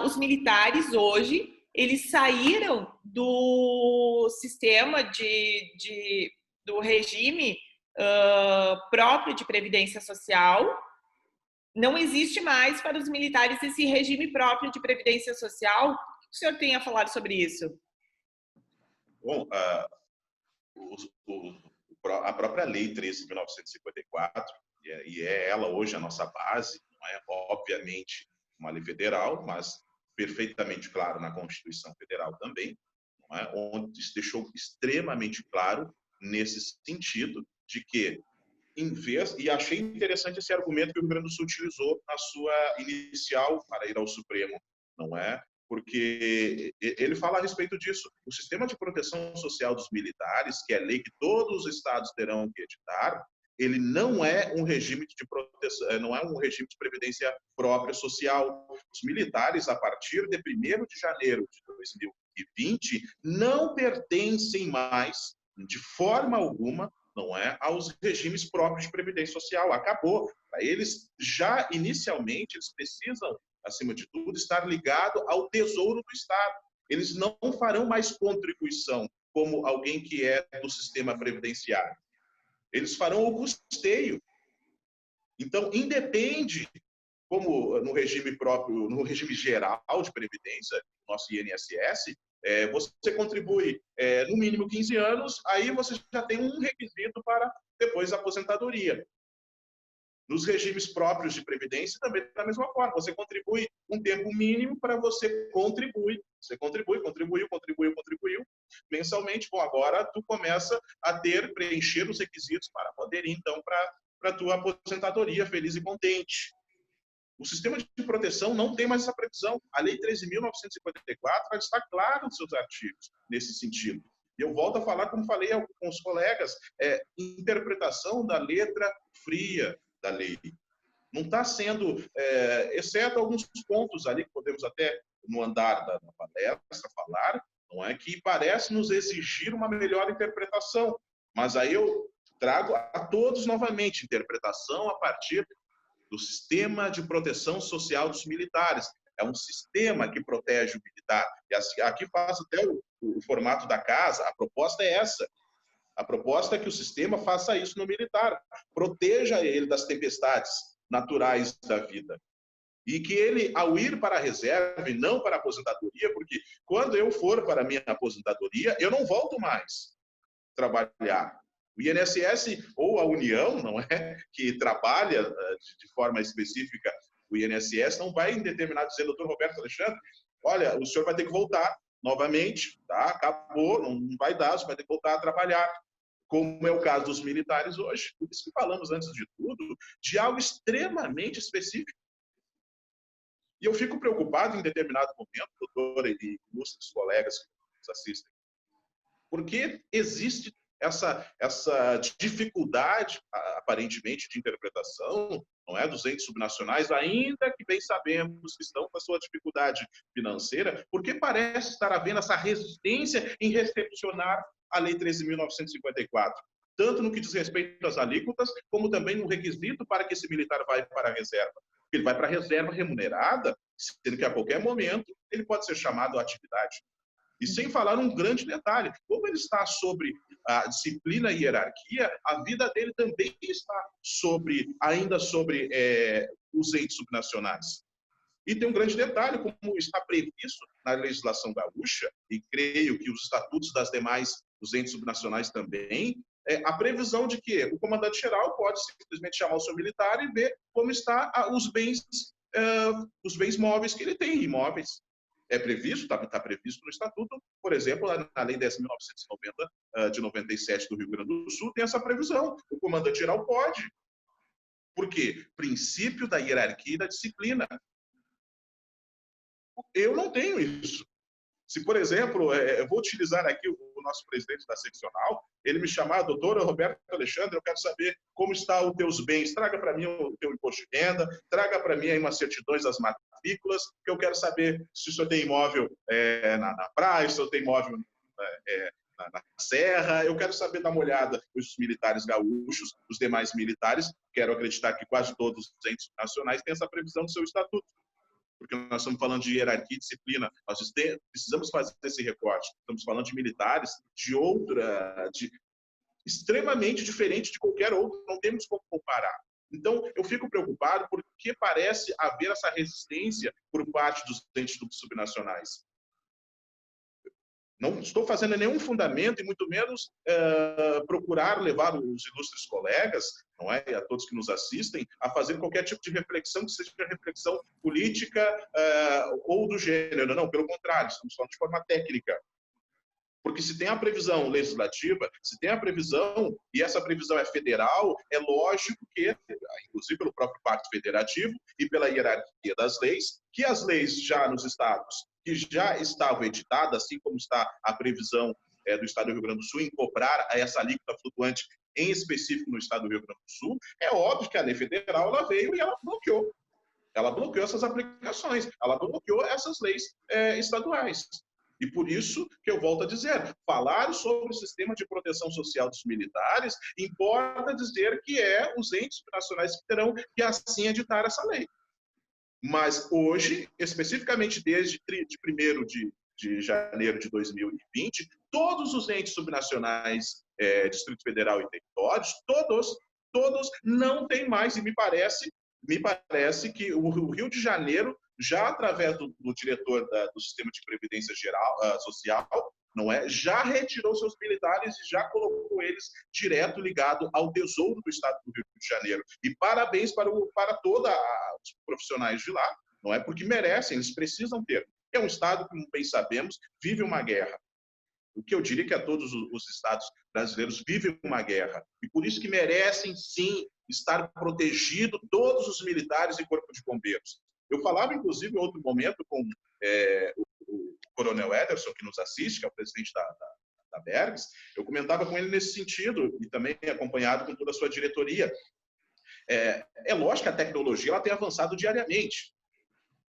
os militares hoje, eles saíram do sistema do regime próprio de previdência social. Não existe mais para os militares esse regime próprio de previdência social. O que o senhor tem a falar sobre isso? Bom, a própria Lei 13.954, e é ela hoje a nossa base, não é? Obviamente uma lei federal, mas perfeitamente claro na Constituição Federal também, não é? Onde se deixou extremamente claro nesse sentido de que, em vez, e achei interessante esse argumento que o Rio Grande do Sul utilizou na sua inicial para ir ao Supremo, não é? Porque ele fala a respeito disso. O sistema de proteção social dos militares, que é lei que todos os estados terão que editar, ele não é um regime de proteção, não é um regime de previdência própria social. Os militares, a partir de 1º de janeiro de 2020, não pertencem mais, de forma alguma, não é, aos regimes próprios de previdência social. Acabou. Para eles, já inicialmente, eles precisam, acima de tudo, estar ligado ao tesouro do Estado. Eles não farão mais contribuição como alguém que é do sistema previdenciário. Eles farão o custeio. Então, independe, como no regime próprio, no regime geral de previdência, nosso INSS, Você contribui no mínimo 15 anos, aí você já tem um requisito para depois a aposentadoria. Nos regimes próprios de previdência também da mesma forma. Você contribui um tempo mínimo para você contribuir. Você contribuiu mensalmente. Bom, agora tu começa a preencher os requisitos para poder ir, então, para a tua aposentadoria feliz e contente. O sistema de proteção não tem mais essa previsão. A Lei 13.954 está clara nos seus artigos nesse sentido. E eu volto a falar, como falei com os colegas, interpretação da letra fria da lei. Não está sendo, exceto alguns pontos ali que podemos até no andar da palestra falar, não é, que parece nos exigir uma melhor interpretação. Mas aí eu trago a todos novamente interpretação a partir do sistema de proteção social dos militares. É um sistema que protege o militar. E aqui faz até o formato da casa. A proposta é essa. A proposta é que o sistema faça isso no militar. Proteja ele das tempestades naturais da vida. E que ele, ao ir para a reserva e não para a aposentadoria, porque quando eu for para a minha aposentadoria, eu não volto mais trabalhar. O INSS ou a União, não é, que trabalha de forma específica, o INSS não vai em determinado dizer, doutor Roberto Alexandre, olha, o senhor vai ter que voltar novamente, tá? Acabou, não vai dar, você vai ter que voltar a trabalhar. Como é o caso dos militares hoje. Por isso que falamos, antes de tudo, de algo extremamente específico. E eu fico preocupado em determinado momento, doutor e ilustres colegas que nos assistem, porque existe essa dificuldade, aparentemente, de interpretação, não é, dos entes subnacionais, ainda que bem sabemos que estão com a sua dificuldade financeira, porque parece estar havendo essa resistência em recepcionar a Lei 13.954, tanto no que diz respeito às alíquotas, como também no requisito para que esse militar vá para a reserva. Ele vai para a reserva remunerada, sendo que a qualquer momento ele pode ser chamado à atividade. E sem falar um grande detalhe, como ele está sobre a disciplina e hierarquia, a vida dele também está ainda sobre os entes subnacionais. E tem um grande detalhe, como está previsto na legislação gaúcha, e creio que os estatutos dos entes subnacionais também, a previsão de que o comandante-geral pode simplesmente chamar o seu militar e ver como estão os bens móveis que ele tem, imóveis. É previsto, está previsto no Estatuto, por exemplo, na Lei 10.990 de 97 do Rio Grande do Sul, tem essa previsão. O comandante-geral pode. Por quê? Princípio da hierarquia e da disciplina. Eu não tenho isso. Se, por exemplo, eu vou utilizar aqui o nosso presidente da seccional, ele me chamar, doutor Roberto Alexandre, eu quero saber como estão os teus bens, traga para mim o teu imposto de renda, traga para mim aí umas certidões das matrículas, que eu quero saber se o senhor tem imóvel na praia, se o senhor tem imóvel na serra, eu quero saber, dar uma olhada os militares gaúchos, os demais militares, quero acreditar que quase todos os entes nacionais têm essa previsão do seu estatuto. Porque nós estamos falando de hierarquia e disciplina, nós precisamos fazer esse recorte. Estamos falando de militares extremamente diferente de qualquer outro, não temos como comparar. Então, eu fico preocupado porque parece haver essa resistência por parte dos entes subnacionais. Não estou fazendo nenhum fundamento e muito menos procurar levar os ilustres colegas, não é, e a todos que nos assistem, a fazer qualquer tipo de reflexão que seja reflexão política ou do gênero. Não, pelo contrário, estamos falando de forma técnica. Porque se tem a previsão legislativa, se tem a previsão, e essa previsão é federal, é lógico que, inclusive pelo próprio Pacto Federativo e pela hierarquia das leis, que as leis já nos estados que já estavam editadas, assim como está a previsão do Estado do Rio Grande do Sul em cobrar essa alíquota flutuante, em específico no Estado do Rio Grande do Sul, é óbvio que a lei federal ela veio e ela bloqueou. Ela bloqueou essas aplicações, ela bloqueou essas leis estaduais. E por isso que eu volto a dizer, falar sobre o sistema de proteção social dos militares importa dizer que os entes nacionais que terão que assim editar essa lei. Mas hoje, especificamente desde 1º de janeiro de 2020, todos os entes subnacionais, Distrito Federal e territórios, todos não têm mais, e me parece que o Rio de Janeiro já através do diretor do Sistema de Previdência Social, não é? Já retirou seus militares e já colocou eles direto ligado ao Tesouro do Estado do Rio de Janeiro. E parabéns para todos os profissionais de lá, não é? Porque merecem, eles precisam ter. É um Estado, como bem sabemos, vive uma guerra. O que eu diria que a todos os estados brasileiros vivem uma guerra. E por isso que merecem, sim, estar protegidos todos os militares e corpo de bombeiros. Eu falava, inclusive, em outro momento com o Coronel Ederson, que nos assiste, que é o presidente da Bergs, eu comentava com ele nesse sentido, e também acompanhado com toda a sua diretoria. É lógico que a tecnologia ela tem avançado diariamente.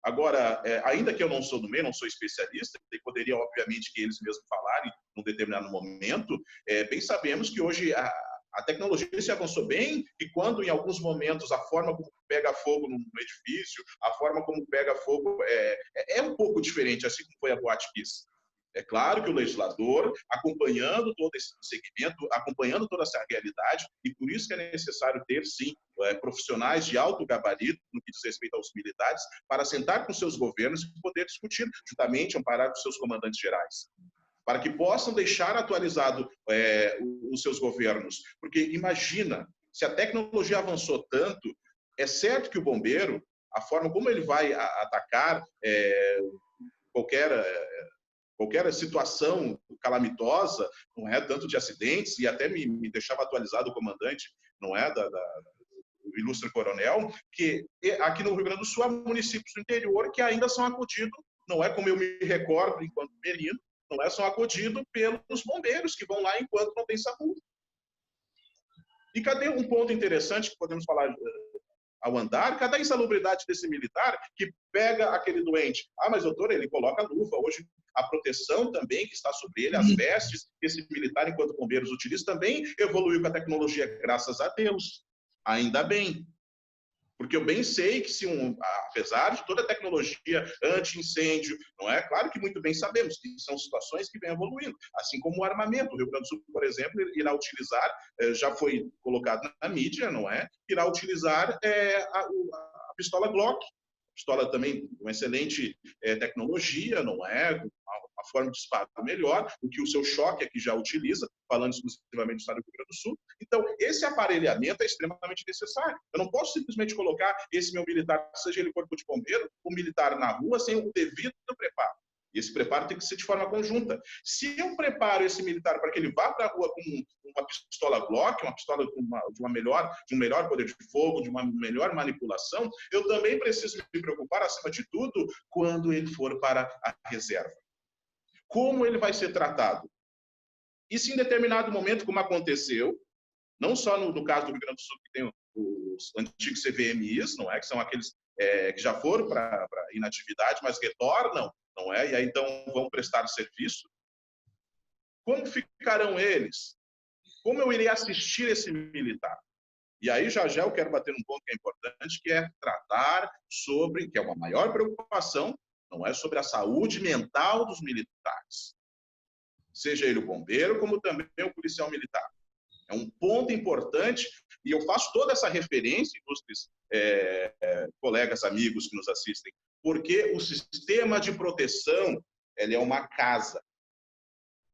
Agora, ainda que eu não sou do meio, não sou especialista, e poderia, obviamente, que eles mesmos falarem num determinado momento, bem sabemos que hoje a tecnologia se avançou bem e quando, em alguns momentos, a forma como pega fogo no edifício, a forma como pega fogo é um pouco diferente, assim como foi a Boate Kiss. É claro que o legislador, acompanhando todo esse segmento, acompanhando toda essa realidade, e por isso que é necessário ter, sim, profissionais de alto gabarito, no que diz respeito aos militares, para sentar com seus governos e poder discutir, juntamente, amparar com seus comandantes gerais, para que possam deixar atualizado os seus governos. Porque imagina, se a tecnologia avançou tanto, é certo que o bombeiro, a forma como ele vai atacar qualquer situação calamitosa, não é, tanto de acidentes, e até me deixava atualizado o comandante, não é, o ilustre coronel, que aqui no Rio Grande do Sul há municípios do interior que ainda são acudidos, não é como eu me recordo enquanto menino, não é, são acudidos pelos bombeiros que vão lá enquanto não tem SAMU. E cadê um ponto interessante que podemos falar ao andar? Cadê a insalubridade desse militar que pega aquele doente? Ah, mas doutor, ele coloca luva. Hoje, a proteção também que está sobre ele, as vestes que esse militar, enquanto bombeiros, utiliza, também evoluiu com a tecnologia, graças a Deus. Ainda bem. Porque eu bem sei que, apesar de toda a tecnologia anti-incêndio, não é? Claro que muito bem sabemos que são situações que vêm evoluindo. Assim como o armamento. O Rio Grande do Sul, por exemplo, irá utilizar, já foi colocado na mídia, não é? Irá utilizar a pistola Glock. Pistola também, uma excelente tecnologia, não é? Uma forma de disparo melhor, o que o seu choque aqui já utiliza, falando exclusivamente do estado do Rio Grande do Sul. Então, esse aparelhamento é extremamente necessário. Eu não posso simplesmente colocar esse meu militar, seja ele corpo de bombeiro, o militar na rua, sem o devido preparo. E esse preparo tem que ser de forma conjunta. Se eu preparo esse militar para que ele vá para a rua com uma pistola Glock, uma pistola de um melhor poder de fogo, de uma melhor manipulação, eu também preciso me preocupar, acima de tudo, quando ele for para a reserva. Como ele vai ser tratado? E se em determinado momento, como aconteceu, não só no caso do Rio Grande do Sul, que tem os antigos CVMIs, não é? Que são aqueles que já foram para inatividade, mas retornam, não é? E aí então vão prestar serviço. Como ficarão eles? Como eu irei assistir esse militar? E aí já eu quero bater num ponto que é importante, que é tratar sobre, que é uma maior preocupação, não é, sobre a saúde mental dos militares. Seja ele o bombeiro, como também o policial militar. É um ponto importante, e eu faço toda essa referência, ilustres colegas, amigos que nos assistem, porque o sistema de proteção, ele é uma casa,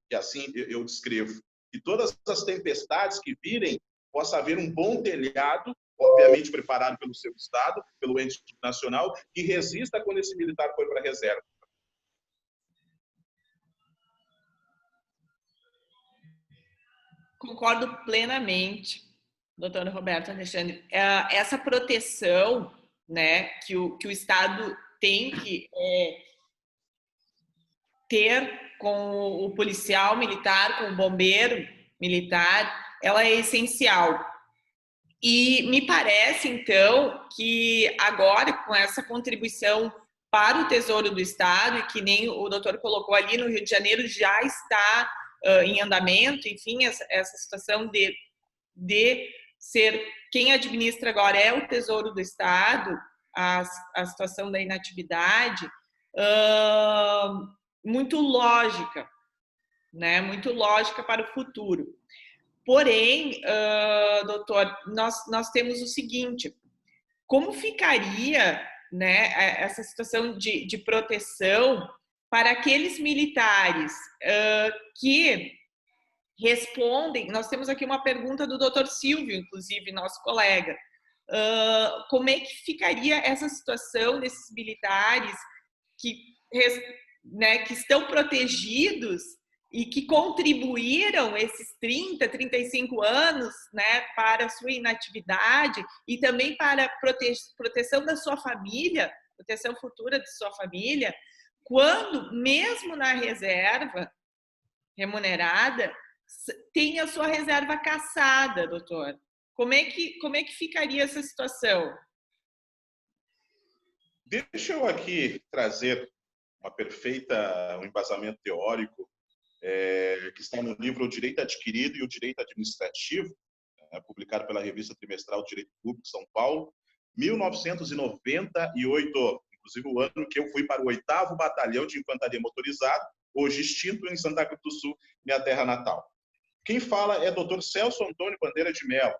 que assim eu descrevo. E todas as tempestades que virem, possa haver um bom telhado, obviamente preparado pelo seu Estado, pelo ente nacional, que resista quando esse militar for para a reserva. Concordo plenamente, doutor Roberto Alexandre. Essa proteção, né, que o Estado tem que ter com o policial militar, com o bombeiro militar, ela é essencial. E me parece, então, que agora, com essa contribuição para o Tesouro do Estado, e que nem o doutor colocou ali no Rio de Janeiro, já está em andamento, enfim, essa situação de ser quem administra agora é o Tesouro do Estado, a situação da inatividade, muito lógica, né? Muito lógica para o futuro. Porém, doutor, nós temos o seguinte: como ficaria, né, essa situação de proteção para aqueles militares que respondem. Nós temos aqui uma pergunta do Dr. Silvio, inclusive, nosso colega. Como é que ficaria essa situação desses militares que, né, que estão protegidos e que contribuíram esses 30, 35 anos, né, para a sua inatividade e também para a proteção da sua família, proteção futura de sua família, quando, mesmo na reserva remunerada, tem a sua reserva cassada, doutor? Como é que ficaria essa situação? Deixa eu aqui trazer um embasamento teórico que está no livro O Direito Adquirido e o Direito Administrativo, publicado pela revista trimestral Direito Público, São Paulo, 1998, inclusive o ano que eu fui para o 8º Batalhão de Infantaria Motorizada, hoje extinto em Santa Cruz do Sul, minha terra natal. Quem fala é Dr. Celso Antônio Bandeira de Mello,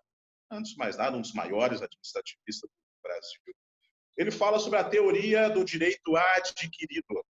antes de mais nada, um dos maiores administrativistas do Brasil. Ele fala sobre a teoria do direito adquirido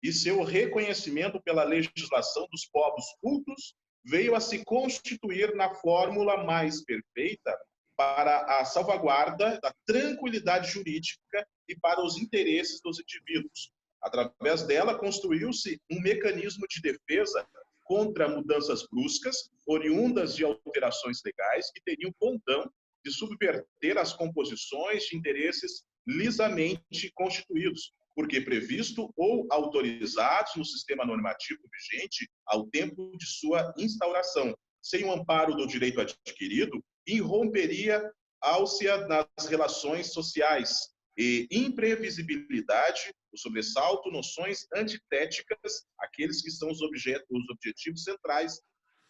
e seu reconhecimento pela legislação dos povos cultos veio a se constituir na fórmula mais perfeita para a salvaguarda da tranquilidade jurídica e para os interesses dos indivíduos. Através dela, construiu-se um mecanismo de defesa contra mudanças bruscas, oriundas de alterações legais que teriam condão de subverter as composições de interesses lisamente constituídos, porque previsto ou autorizados no sistema normativo vigente ao tempo de sua instauração. Sem o amparo do direito adquirido, irromperia-se nas relações sociais e imprevisibilidade, o sobressalto, noções antitéticas àqueles que são os objetivos centrais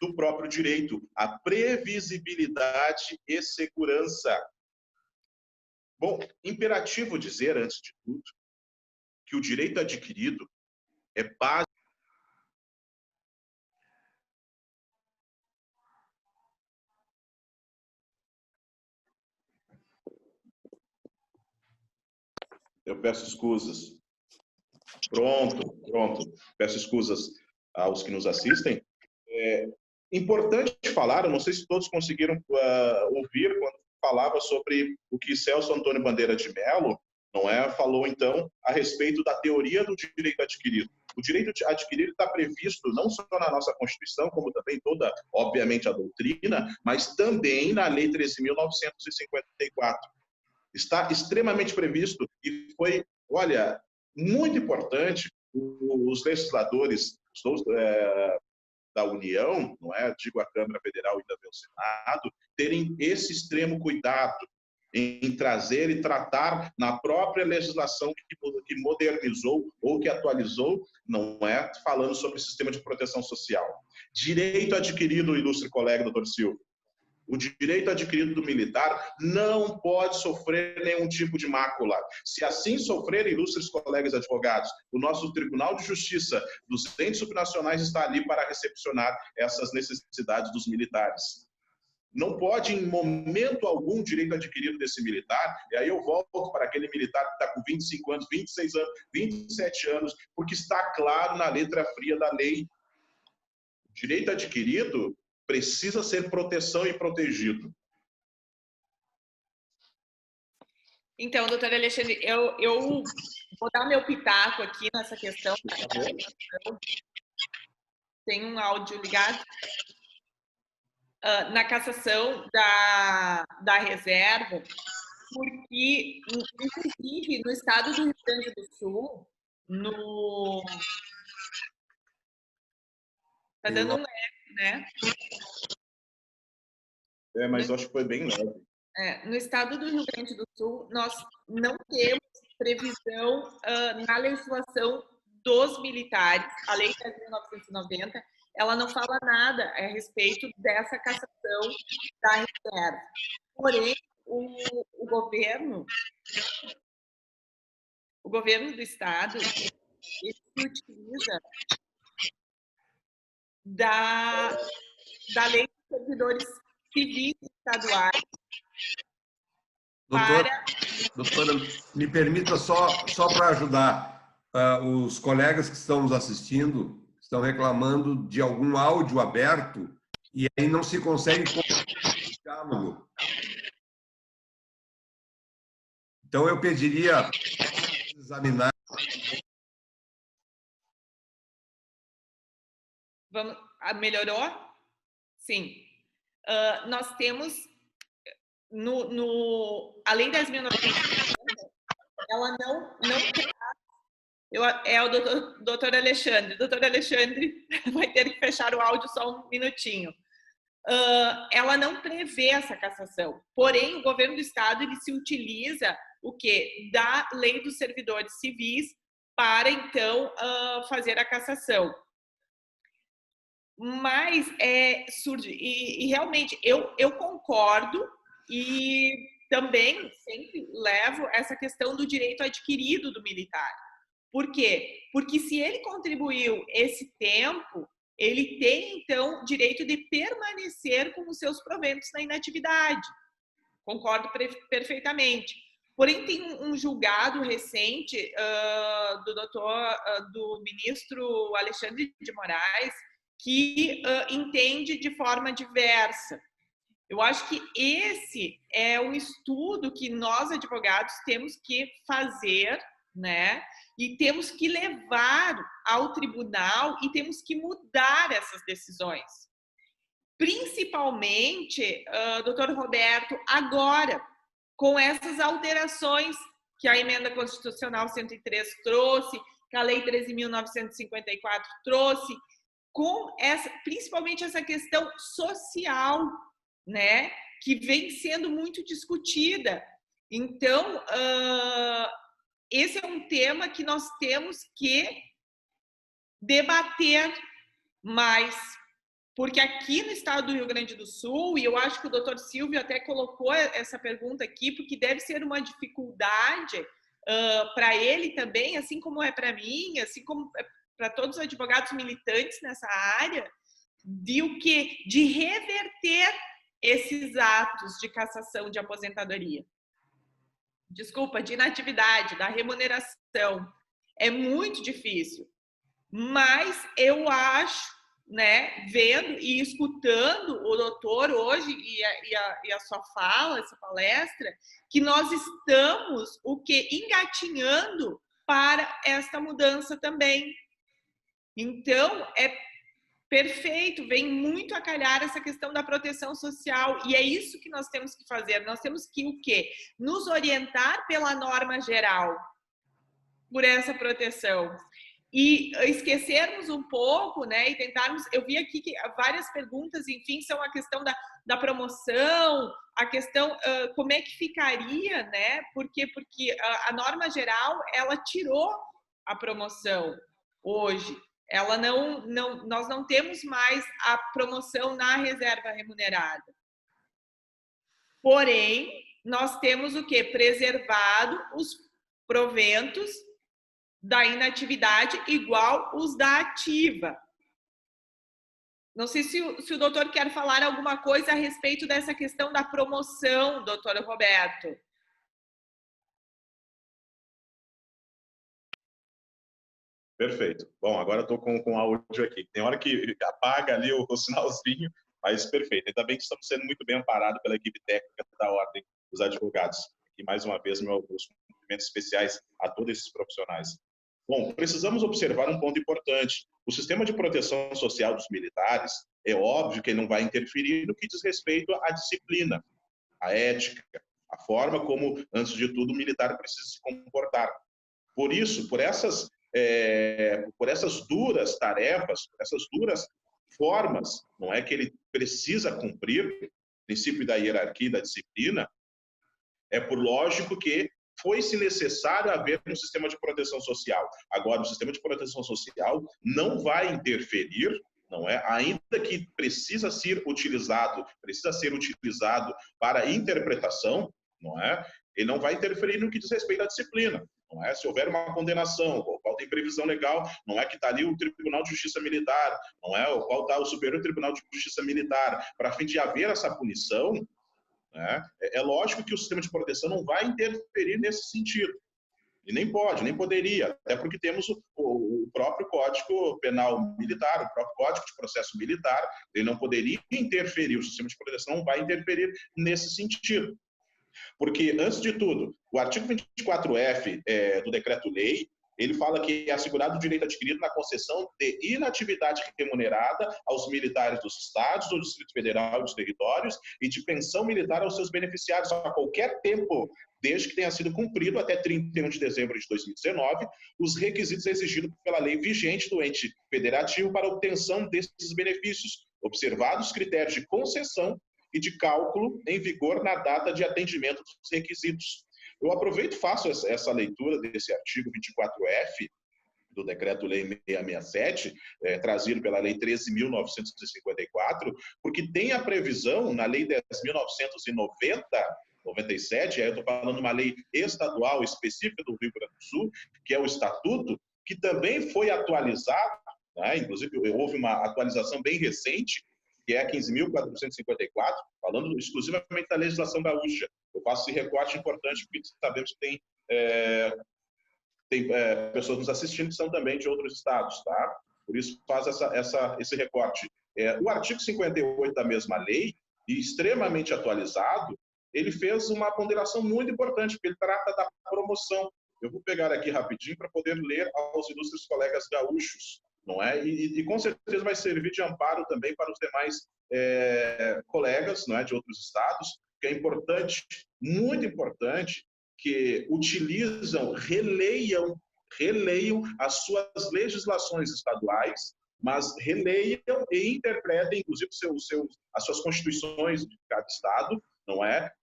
do próprio direito, a previsibilidade e segurança. Bom, imperativo dizer, antes de tudo, que o direito adquirido é base. Eu peço escusas. Pronto. Peço escusas aos que nos assistem. É importante falar, eu não sei se todos conseguiram ouvir quando falava sobre o que Celso Antônio Bandeira de Mello falou, então, a respeito da teoria do direito adquirido. O direito adquirido está previsto não só na nossa Constituição, como também toda, obviamente, a doutrina, mas também na Lei 13.954. Está extremamente previsto e foi, olha, muito importante os legisladores da União, não é? Digo a Câmara Federal e também o Senado, terem esse extremo cuidado em trazer e tratar na própria legislação que modernizou ou que atualizou, não é? Falando sobre o sistema de proteção social. Direito adquirido, ilustre colega, doutor Silvio. O direito adquirido do militar não pode sofrer nenhum tipo de mácula. Se assim sofrer, ilustres colegas advogados, o nosso Tribunal de Justiça dos entes subnacionais está ali para recepcionar essas necessidades dos militares. Não pode, em momento algum, direito adquirido desse militar, e aí eu volto para aquele militar que está com 25 anos, 26 anos, 27 anos, porque está claro na letra fria da lei. Direito adquirido precisa ser proteção e protegido. Então, doutor Alexandre, eu vou dar meu pitaco aqui nessa questão. Tem um áudio ligado. Na cassação da reserva, porque, inclusive, no estado do Rio Grande do Sul, Está dando um eco, né? Mas eu acho que foi bem leve. No estado do Rio Grande do Sul, nós não temos previsão na legislação dos militares. A Lei 10.990, ela não fala nada a respeito dessa cassação da reserva. Porém, o governo do estado, ele se utiliza da Lei de Servidores Civis Estaduais Doutora, me permita só para ajudar. Os colegas que estão nos assistindo estão reclamando de algum áudio aberto e aí não se consegue diálogo. Então, eu pediria examinar. Melhorou? Sim. Nós temos, além das 1950, ela não é o doutor Alexandre. Doutor Alexandre vai ter que fechar o áudio só um minutinho. Ela não prevê essa cassação. Porém, o governo do estado ele se utiliza o quê? Da lei dos servidores civis para, então, fazer a cassação. Mas surge, e realmente eu concordo e também sempre levo essa questão do direito adquirido do militar. Por quê? Porque se ele contribuiu esse tempo, ele tem, então, direito de permanecer com os seus proventos na inatividade. Concordo perfeitamente. Porém, tem um julgado recente do ministro Alexandre de Moraes que entende de forma diversa. Eu acho que esse é um estudo que nós, advogados, temos que fazer, né? E temos que levar ao tribunal e temos que mudar essas decisões. Principalmente, doutor Roberto, agora, com essas alterações que a Emenda Constitucional 103 trouxe, que a Lei 13.954 trouxe, com principalmente essa questão social, né, que vem sendo muito discutida. Então, esse é um tema que nós temos que debater mais, porque aqui no estado do Rio Grande do Sul, e eu acho que o doutor Silvio até colocou essa pergunta aqui, porque deve ser uma dificuldade para ele também, assim como é para mim, assim como para todos os advogados militantes nessa área, de reverter esses atos de cassação de aposentadoria. Desculpa, de inatividade, da remuneração. É muito difícil. Mas eu acho, né, vendo e escutando o doutor hoje e a sua fala, essa palestra, que nós estamos engatinhando para esta mudança também. Então, é perfeito, vem muito a calhar essa questão da proteção social, e é isso que nós temos que fazer. Nós temos que o quê? Nos orientar pela norma geral, por essa proteção. E esquecermos um pouco, né, e tentarmos... Eu vi aqui que várias perguntas, enfim, são a questão da promoção, a questão como é que ficaria, né? Porque a norma geral, ela tirou a promoção hoje. Nós não temos mais a promoção na reserva remunerada. Porém, nós temos o quê? Preservado os proventos da inatividade igual os da ativa. Não sei se o doutor quer falar alguma coisa a respeito dessa questão da promoção, doutor Roberto. Perfeito. Bom, agora estou com o áudio aqui. Tem hora que apaga ali o sinalzinho, mas perfeito. Ainda bem que estamos sendo muito bem amparados pela equipe técnica da Ordem dos Advogados. E mais uma vez, meus cumprimentos especiais a todos esses profissionais. Bom, precisamos observar um ponto importante. O sistema de proteção social dos militares, é óbvio que ele não vai interferir no que diz respeito à disciplina, à ética, à forma como, antes de tudo, o militar precisa se comportar. Por isso, por essas duras tarefas, por essas duras formas, não é que ele precisa cumprir o princípio da hierarquia e da disciplina, é por lógico que foi-se necessário haver um sistema de proteção social. Agora, o sistema de proteção social não vai interferir, não é? Ainda que precisa ser utilizado para interpretação, não é? Ele não vai interferir no que diz respeito à disciplina. Não é? Se houver uma condenação, o qual tem previsão legal, não é que está ali o Tribunal de Justiça Militar, não é? O qual está o Superior Tribunal de Justiça Militar, para fim de haver essa punição, né? É lógico que o sistema de proteção não vai interferir nesse sentido. E nem pode, nem poderia, até porque temos o próprio Código Penal Militar, o próprio Código de Processo Militar, ele não poderia interferir, o sistema de proteção não vai interferir nesse sentido. Porque, antes de tudo, o artigo 24F do Decreto-Lei, ele fala que é assegurado o direito adquirido na concessão de inatividade remunerada aos militares dos estados, do Distrito Federal e dos territórios e de pensão militar aos seus beneficiários a qualquer tempo, desde que tenha sido cumprido até 31 de dezembro de 2019 os requisitos exigidos pela lei vigente do ente federativo para a obtenção desses benefícios, observados os critérios de concessão e de cálculo em vigor na data de atendimento dos requisitos. Eu aproveito e faço essa leitura desse artigo 24F do Decreto-Lei 667, trazido pela Lei 13.954, porque tem a previsão na Lei 10.997, aí eu estou falando de uma lei estadual específica do Rio Grande do Sul, que é o Estatuto, que também foi atualizado, né? Inclusive houve uma atualização bem recente, que é a 15.454, falando exclusivamente da legislação gaúcha. Eu faço esse recorte importante porque sabemos que tem pessoas nos assistindo que são também de outros estados, tá? Por isso faz esse recorte. O artigo 58 da mesma lei, extremamente atualizado, ele fez uma ponderação muito importante, porque ele trata da promoção. Eu vou pegar aqui rapidinho para poder ler aos ilustres colegas gaúchos, não é? E com certeza vai servir de amparo também para os demais colegas, não é, de outros estados, que é importante, muito importante, que utilizam, releiam as suas legislações estaduais, mas releiam e interpretem, inclusive, as suas constituições de cada estado, não é?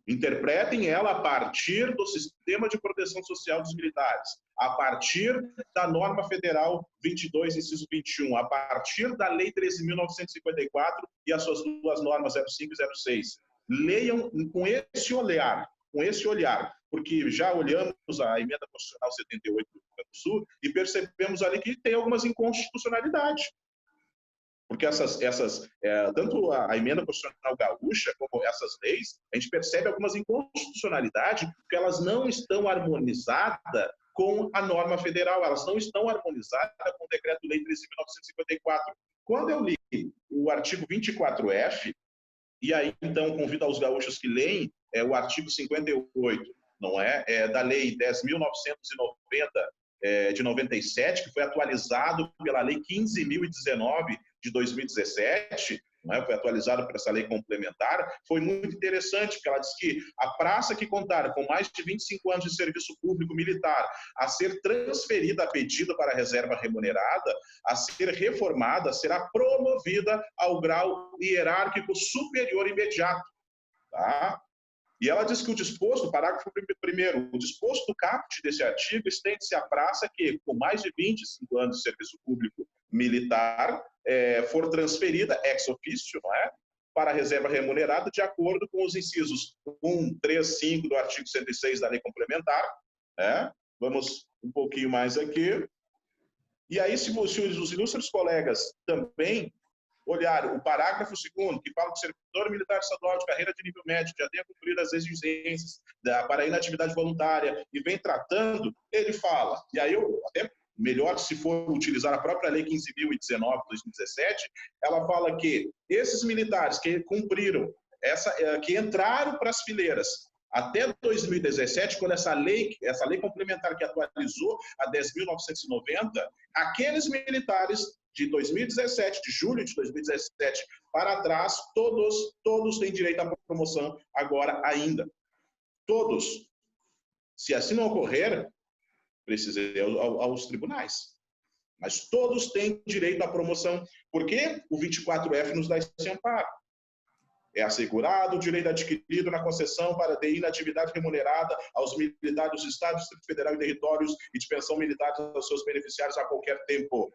Interpretem ela a partir do sistema de proteção social dos militares, a partir da norma federal 22, inciso 21, a partir da lei 13.954 e as suas duas normas 05 e 06. Leiam com esse olhar, porque já olhamos a emenda constitucional 78 do Rio Grande do Sul e percebemos ali que tem algumas inconstitucionalidades. Porque tanto a emenda constitucional gaúcha como essas leis, a gente percebe algumas inconstitucionalidades porque elas não estão harmonizadas com a norma federal, elas não estão harmonizadas com o Decreto-Lei 13.954. Quando eu li o artigo 24F, e aí então convido aos gaúchos que leem o artigo 58, não é? Da Lei 10.990 de 97, que foi atualizado pela Lei 15.019 de 2017, né, foi atualizado por essa lei complementar, foi muito interessante, porque ela diz que a praça que contar com mais de 25 anos de serviço público militar a ser transferida a pedido para a reserva remunerada, a ser reformada, será promovida ao grau hierárquico superior imediato. Tá? E ela diz que o disposto, parágrafo 1º, o disposto do caput desse artigo estende-se à praça que, com mais de 25 anos de serviço público militar, for transferida ex officio, não é? Para a reserva remunerada, de acordo com os incisos 1, 3, 5 do artigo 106 da lei complementar. Vamos um pouquinho mais aqui. E aí, se os ilustres colegas também olhar o parágrafo 2º, que fala que o servidor militar estadual de carreira de nível médio já tenha cumprido as exigências para a inatividade voluntária e vem tratando, ele fala, e aí eu até melhor se for utilizar a própria Lei 15.019 de 2017, ela fala que esses militares que cumpriram, que entraram para as fileiras até 2017, quando essa lei complementar que atualizou a 10.990, aqueles militares de 2017, de julho de 2017 para trás, todos têm direito à promoção agora ainda. Todos. Se assim não ocorrer, precisa ir aos tribunais. Mas todos têm direito à promoção, porque o 24F nos dá esse amparo. É assegurado o direito adquirido na concessão para de inatividade remunerada aos militares dos Estados, Distrito Federal e territórios e de pensão militar aos seus beneficiários a qualquer tempo.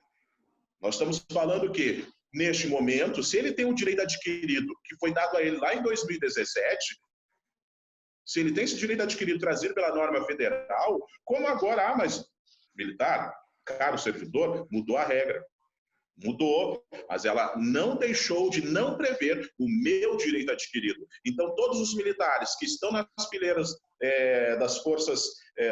Nós estamos falando que, neste momento, se ele tem um direito adquirido que foi dado a ele lá em 2017, se ele tem esse direito adquirido trazido pela norma federal, como agora, mas militar, caro servidor, mudou a regra. Mudou, mas ela não deixou de não prever o meu direito adquirido. Então, todos os militares que estão nas fileiras das forças,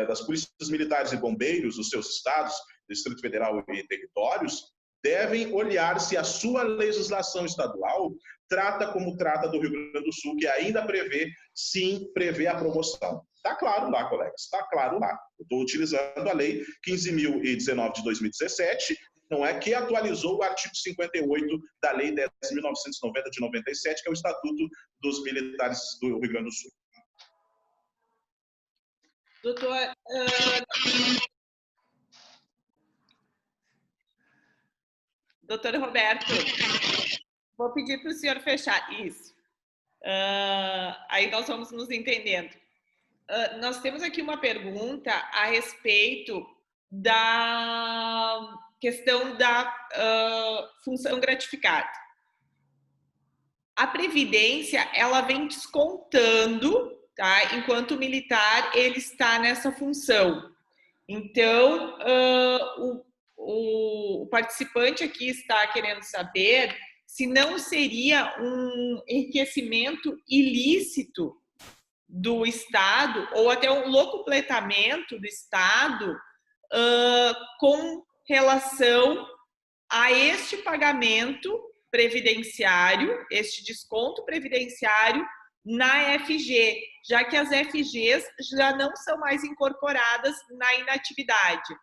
das polícias militares e bombeiros dos seus estados, Distrito Federal e territórios, devem olhar se a sua legislação estadual trata como trata do Rio Grande do Sul, que ainda prevê, sim, prevê a promoção. Está claro lá, colegas, está claro lá. Eu estou utilizando a Lei 15.019 de 2017, não é, que atualizou o artigo 58 da Lei 10.990 de 97, que é o Estatuto dos Militares do Rio Grande do Sul. Doutor Roberto, vou pedir para o senhor fechar. Isso. Aí nós vamos nos entendendo. Nós temos aqui uma pergunta a respeito da questão da função gratificada. A Previdência, ela vem descontando, tá? Enquanto o militar, ele está nessa função. Então, o participante aqui está querendo saber se não seria um enriquecimento ilícito do Estado, ou até um locupletamento do Estado, com relação a este pagamento previdenciário, este desconto previdenciário na FG, já que as FGs já não são mais incorporadas na inatividade.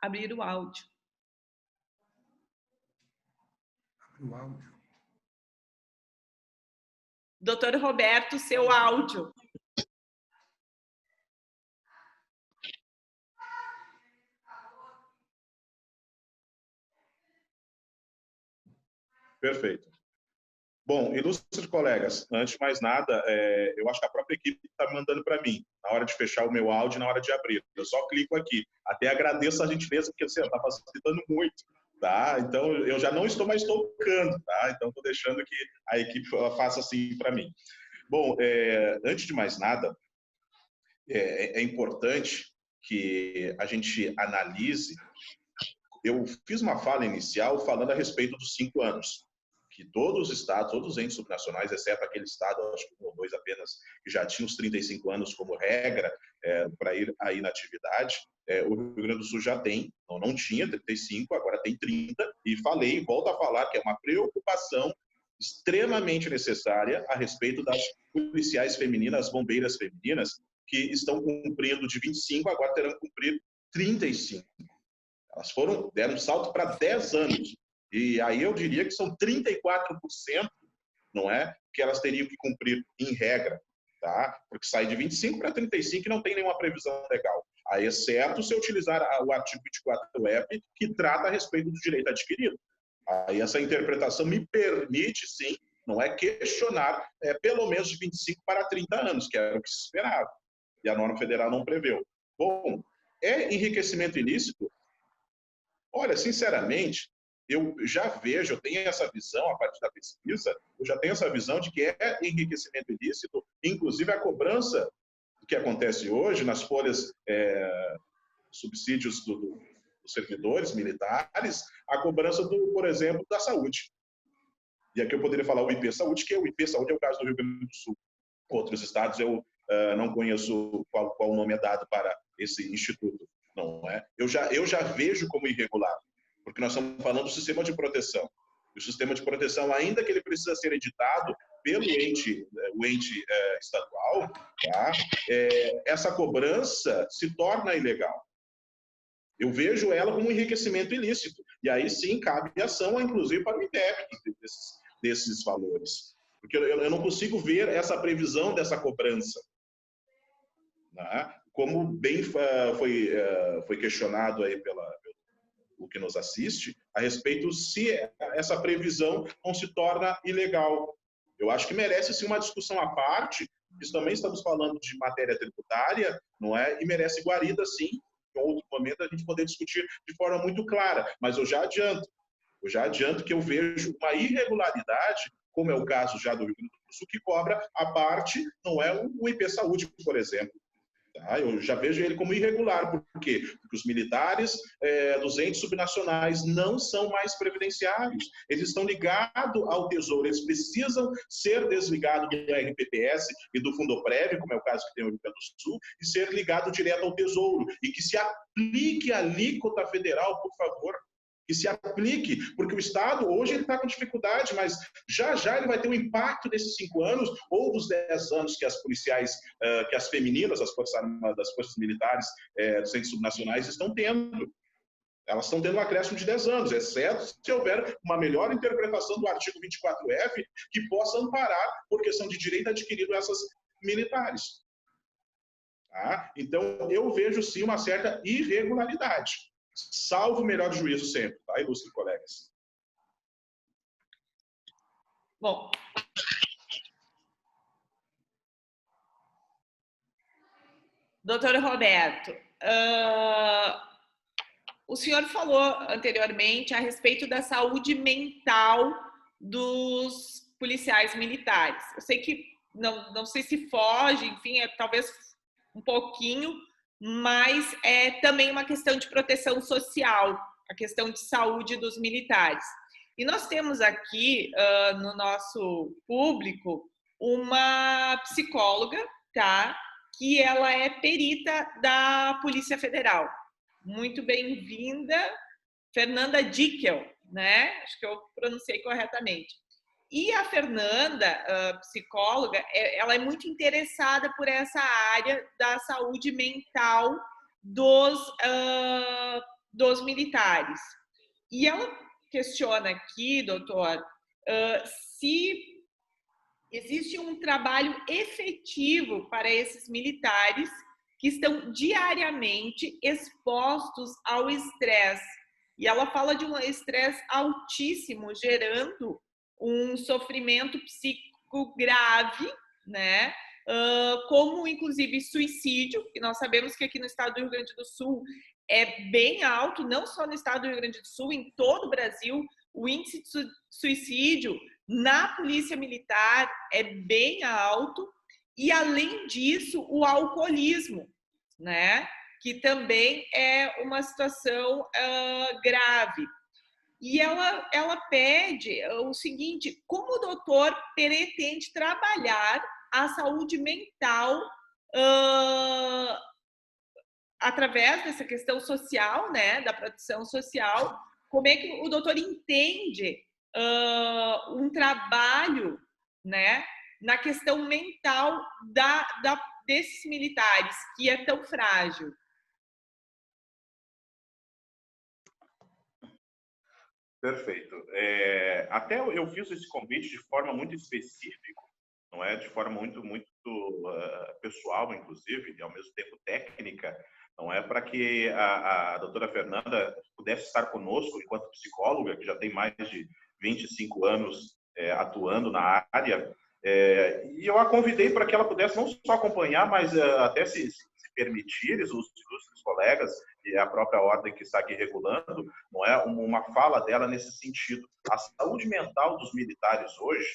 Abrir o áudio. Abrir o áudio. Doutor Roberto, seu áudio. Perfeito. Bom, ilustres colegas, antes de mais nada, eu acho que a própria equipe está mandando para mim, na hora de fechar o meu áudio e na hora de abrir. Eu só clico aqui. Até agradeço a gentileza, porque você está facilitando muito, tá? Então, eu já não estou mais tocando, tá? Então, estou deixando que a equipe faça assim para mim. Bom, antes de mais nada, é importante que a gente analise. Eu fiz uma fala inicial falando a respeito dos 5 anos, que todos os estados, todos os entes subnacionais, exceto aquele estado, acho que um ou dois apenas, que já tinha os 35 anos como regra para ir à inatividade, o Rio Grande do Sul já tem, não tinha 35, agora tem 30, e volto a falar que é uma preocupação extremamente necessária a respeito das policiais femininas, bombeiras femininas, que estão cumprindo de 25, agora terão que cumprir 35. Elas deram um salto para 10 anos. E aí eu diria que são 34%, não é? Que elas teriam que cumprir em regra, tá? Porque sai de 25 para 35 e não tem nenhuma previsão legal. Aí, exceto se eu utilizar o artigo 24F, que trata a respeito do direito adquirido. Aí essa interpretação me permite, sim, não é questionar, pelo menos de 25 para 30 anos, que era o que se esperava. E a norma federal não preveu. Bom, enriquecimento ilícito? Olha, sinceramente, eu já vejo, eu tenho essa visão, a partir da pesquisa, eu já tenho essa visão de que é enriquecimento ilícito, inclusive a cobrança do que acontece hoje nas folhas, subsídios dos servidores militares, a cobrança, por exemplo, da saúde. E aqui eu poderia falar o IP Saúde, que o IP Saúde é o caso do Rio Grande do Sul. Outros estados eu não conheço qual o nome é dado para esse instituto. Não é? Eu já vejo como irregular, porque nós estamos falando do sistema de proteção. E o sistema de proteção, ainda que ele precisa ser editado pelo ente estadual, tá? Essa cobrança se torna ilegal. Eu vejo ela como um enriquecimento ilícito. E aí sim cabe ação, inclusive, para o INDEP desses valores. Porque eu não consigo ver essa previsão dessa cobrança. Né? Como bem foi questionado aí pelo que nos assiste, a respeito se essa previsão não se torna ilegal. Eu acho que merece sim uma discussão à parte. Isso também estamos falando de matéria tributária, não é? E merece guarida, sim, em outro momento a gente poder discutir de forma muito clara. Mas eu já adianto que eu vejo uma irregularidade, como é o caso já do Rio Grande do Sul, que cobra a parte, não é o IP Saúde, por exemplo. Tá? Eu já vejo ele como irregular. Por quê? Porque os militares dos entes subnacionais não são mais previdenciários. Eles estão ligados ao Tesouro. Eles precisam ser desligados do RPPS e do Fundoprev, como é o caso que tem no Rio Grande do Sul, e ser ligado direto ao Tesouro. E que se aplique a alíquota federal, por favor. Que se aplique, porque o Estado hoje ele está com dificuldade, mas já já ele vai ter um impacto desses 5 anos ou dos 10 anos que as policiais, que as femininas, as forças armadas, das forças militares dos entes subnacionais estão tendo. Elas estão tendo um acréscimo de 10 anos, exceto se houver uma melhor interpretação do artigo 24F que possa amparar por questão de direito adquirido essas militares. Tá? Então, eu vejo sim uma certa irregularidade. Salvo o melhor juízo sempre, tá, ilustre colegas? Bom. Doutor Roberto, o senhor falou anteriormente a respeito da saúde mental dos policiais militares. Eu sei que não sei se foge, enfim, talvez um pouquinho, mas é também uma questão de proteção social, a questão de saúde dos militares. E nós temos aqui no nosso público uma psicóloga, tá? Que ela é perita da Polícia Federal. Muito bem-vinda, Fernanda Dickel, né? Acho que eu pronunciei corretamente. E a Fernanda, psicóloga, ela é muito interessada por essa área da saúde mental dos militares. E ela questiona aqui, doutor, se existe um trabalho efetivo para esses militares que estão diariamente expostos ao estresse. E ela fala de um estresse altíssimo, gerando um sofrimento psíquico grave, né? Como inclusive suicídio, que nós sabemos que aqui no estado do Rio Grande do Sul é bem alto, não só no estado do Rio Grande do Sul, em todo o Brasil, o índice de suicídio na polícia militar é bem alto, e além disso, o alcoolismo, né? Que também é uma situação grave. E ela pede o seguinte: como o doutor pretende trabalhar a saúde mental através dessa questão social, né, da proteção social? Como é que o doutor entende um trabalho, né, na questão mental desses militares, que é tão frágil? Perfeito. Até eu fiz esse convite de forma muito específica, não é? De forma muito pessoal, inclusive, e ao mesmo tempo técnica, não é? Para que a doutora Fernanda pudesse estar conosco enquanto psicóloga, que já tem mais de 25 anos atuando na área, e eu a convidei para que ela pudesse não só acompanhar, mas até se permitir, os ilustres colegas e a própria ordem que está aqui regulando, não é, uma fala dela nesse sentido. A saúde mental dos militares hoje,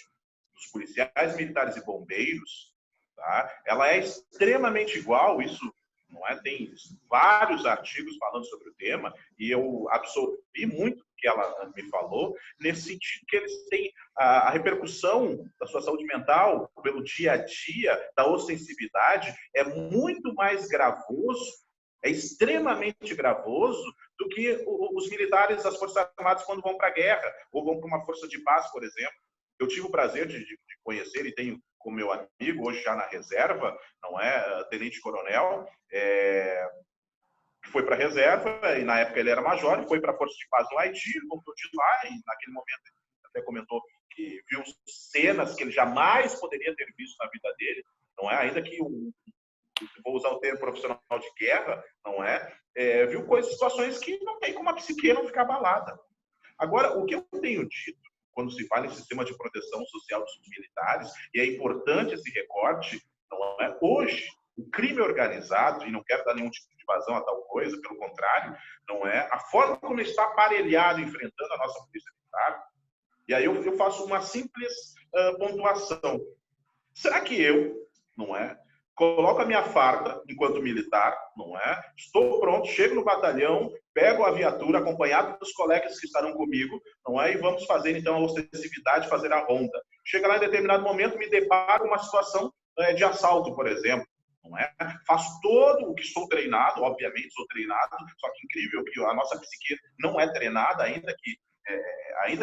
dos policiais militares e bombeiros, tá? Ela é extremamente igual, isso não é? Tem vários artigos falando sobre o tema, e eu absorvi muito o que ela me falou, nesse sentido que eles têm a repercussão da sua saúde mental pelo dia a dia, da ostensividade, é muito mais gravoso, é extremamente gravoso do que os militares das Forças Armadas quando vão para a guerra, ou vão para uma força de paz, por exemplo. Eu tive o prazer de conhecer e tenho com meu amigo, hoje já na reserva, não é, tenente-coronel, que foi para a reserva, e na época ele era major, e foi para a Força de Paz no Haiti, voltou de lá, e naquele momento ele até comentou que viu cenas que ele jamais poderia ter visto na vida dele, não é? Ainda que vou usar o termo profissional de guerra, não é? Viu coisas, situações que não tem como a psique não ficar abalada. Agora, o que eu tenho dito, quando se fala em sistema de proteção social dos militares, e é importante esse recorte, não é? Hoje, o crime organizado, e não quero dar nenhum tipo de vazão a tal coisa, pelo contrário, não é? A forma como está aparelhado enfrentando a nossa polícia militar, e aí eu faço uma simples pontuação. Será que eu, não é, coloco a minha farda enquanto militar, não é? Estou pronto, chego no batalhão, pego a viatura acompanhado dos colegas que estarão comigo, não é? E vamos fazer então a ostensividade, fazer a ronda. Chega lá em determinado momento, me deparo com uma situação de assalto, por exemplo. Não é? Faço todo o que estou treinado, obviamente sou treinado, só que incrível que a nossa psique não é treinada, ainda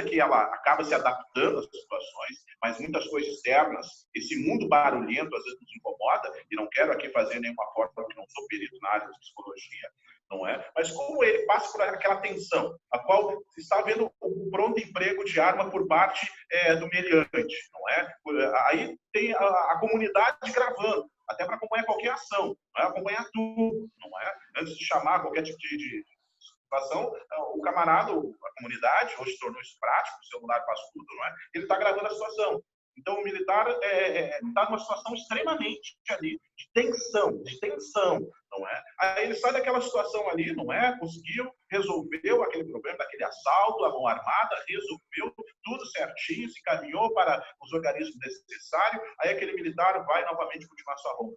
que ela acaba se adaptando às situações, mas muitas coisas externas, esse mundo barulhento às vezes nos incomoda, e não quero aqui fazer nenhuma forma, porque não sou perito na área de psicologia, não é? Mas como ele passa por aquela tensão, a qual se está vendo o pronto emprego de arma por parte do meliante, não é? Aí tem a comunidade gravando, até para acompanhar qualquer ação, não é? Acompanhar tudo, não é? Antes de chamar qualquer tipo de situação, o camarada, a comunidade, hoje tornou isso prático, o celular faz tudo, não é? Ele está gravando a situação. Então, o militar está numa situação extremamente ali de tensão, não é? Aí ele sai daquela situação ali, não é? Conseguiu, resolveu aquele problema, daquele assalto, a mão armada, resolveu tudo certinho, se encaminhou para os organismos necessários, aí aquele militar vai novamente continuar sua ronda.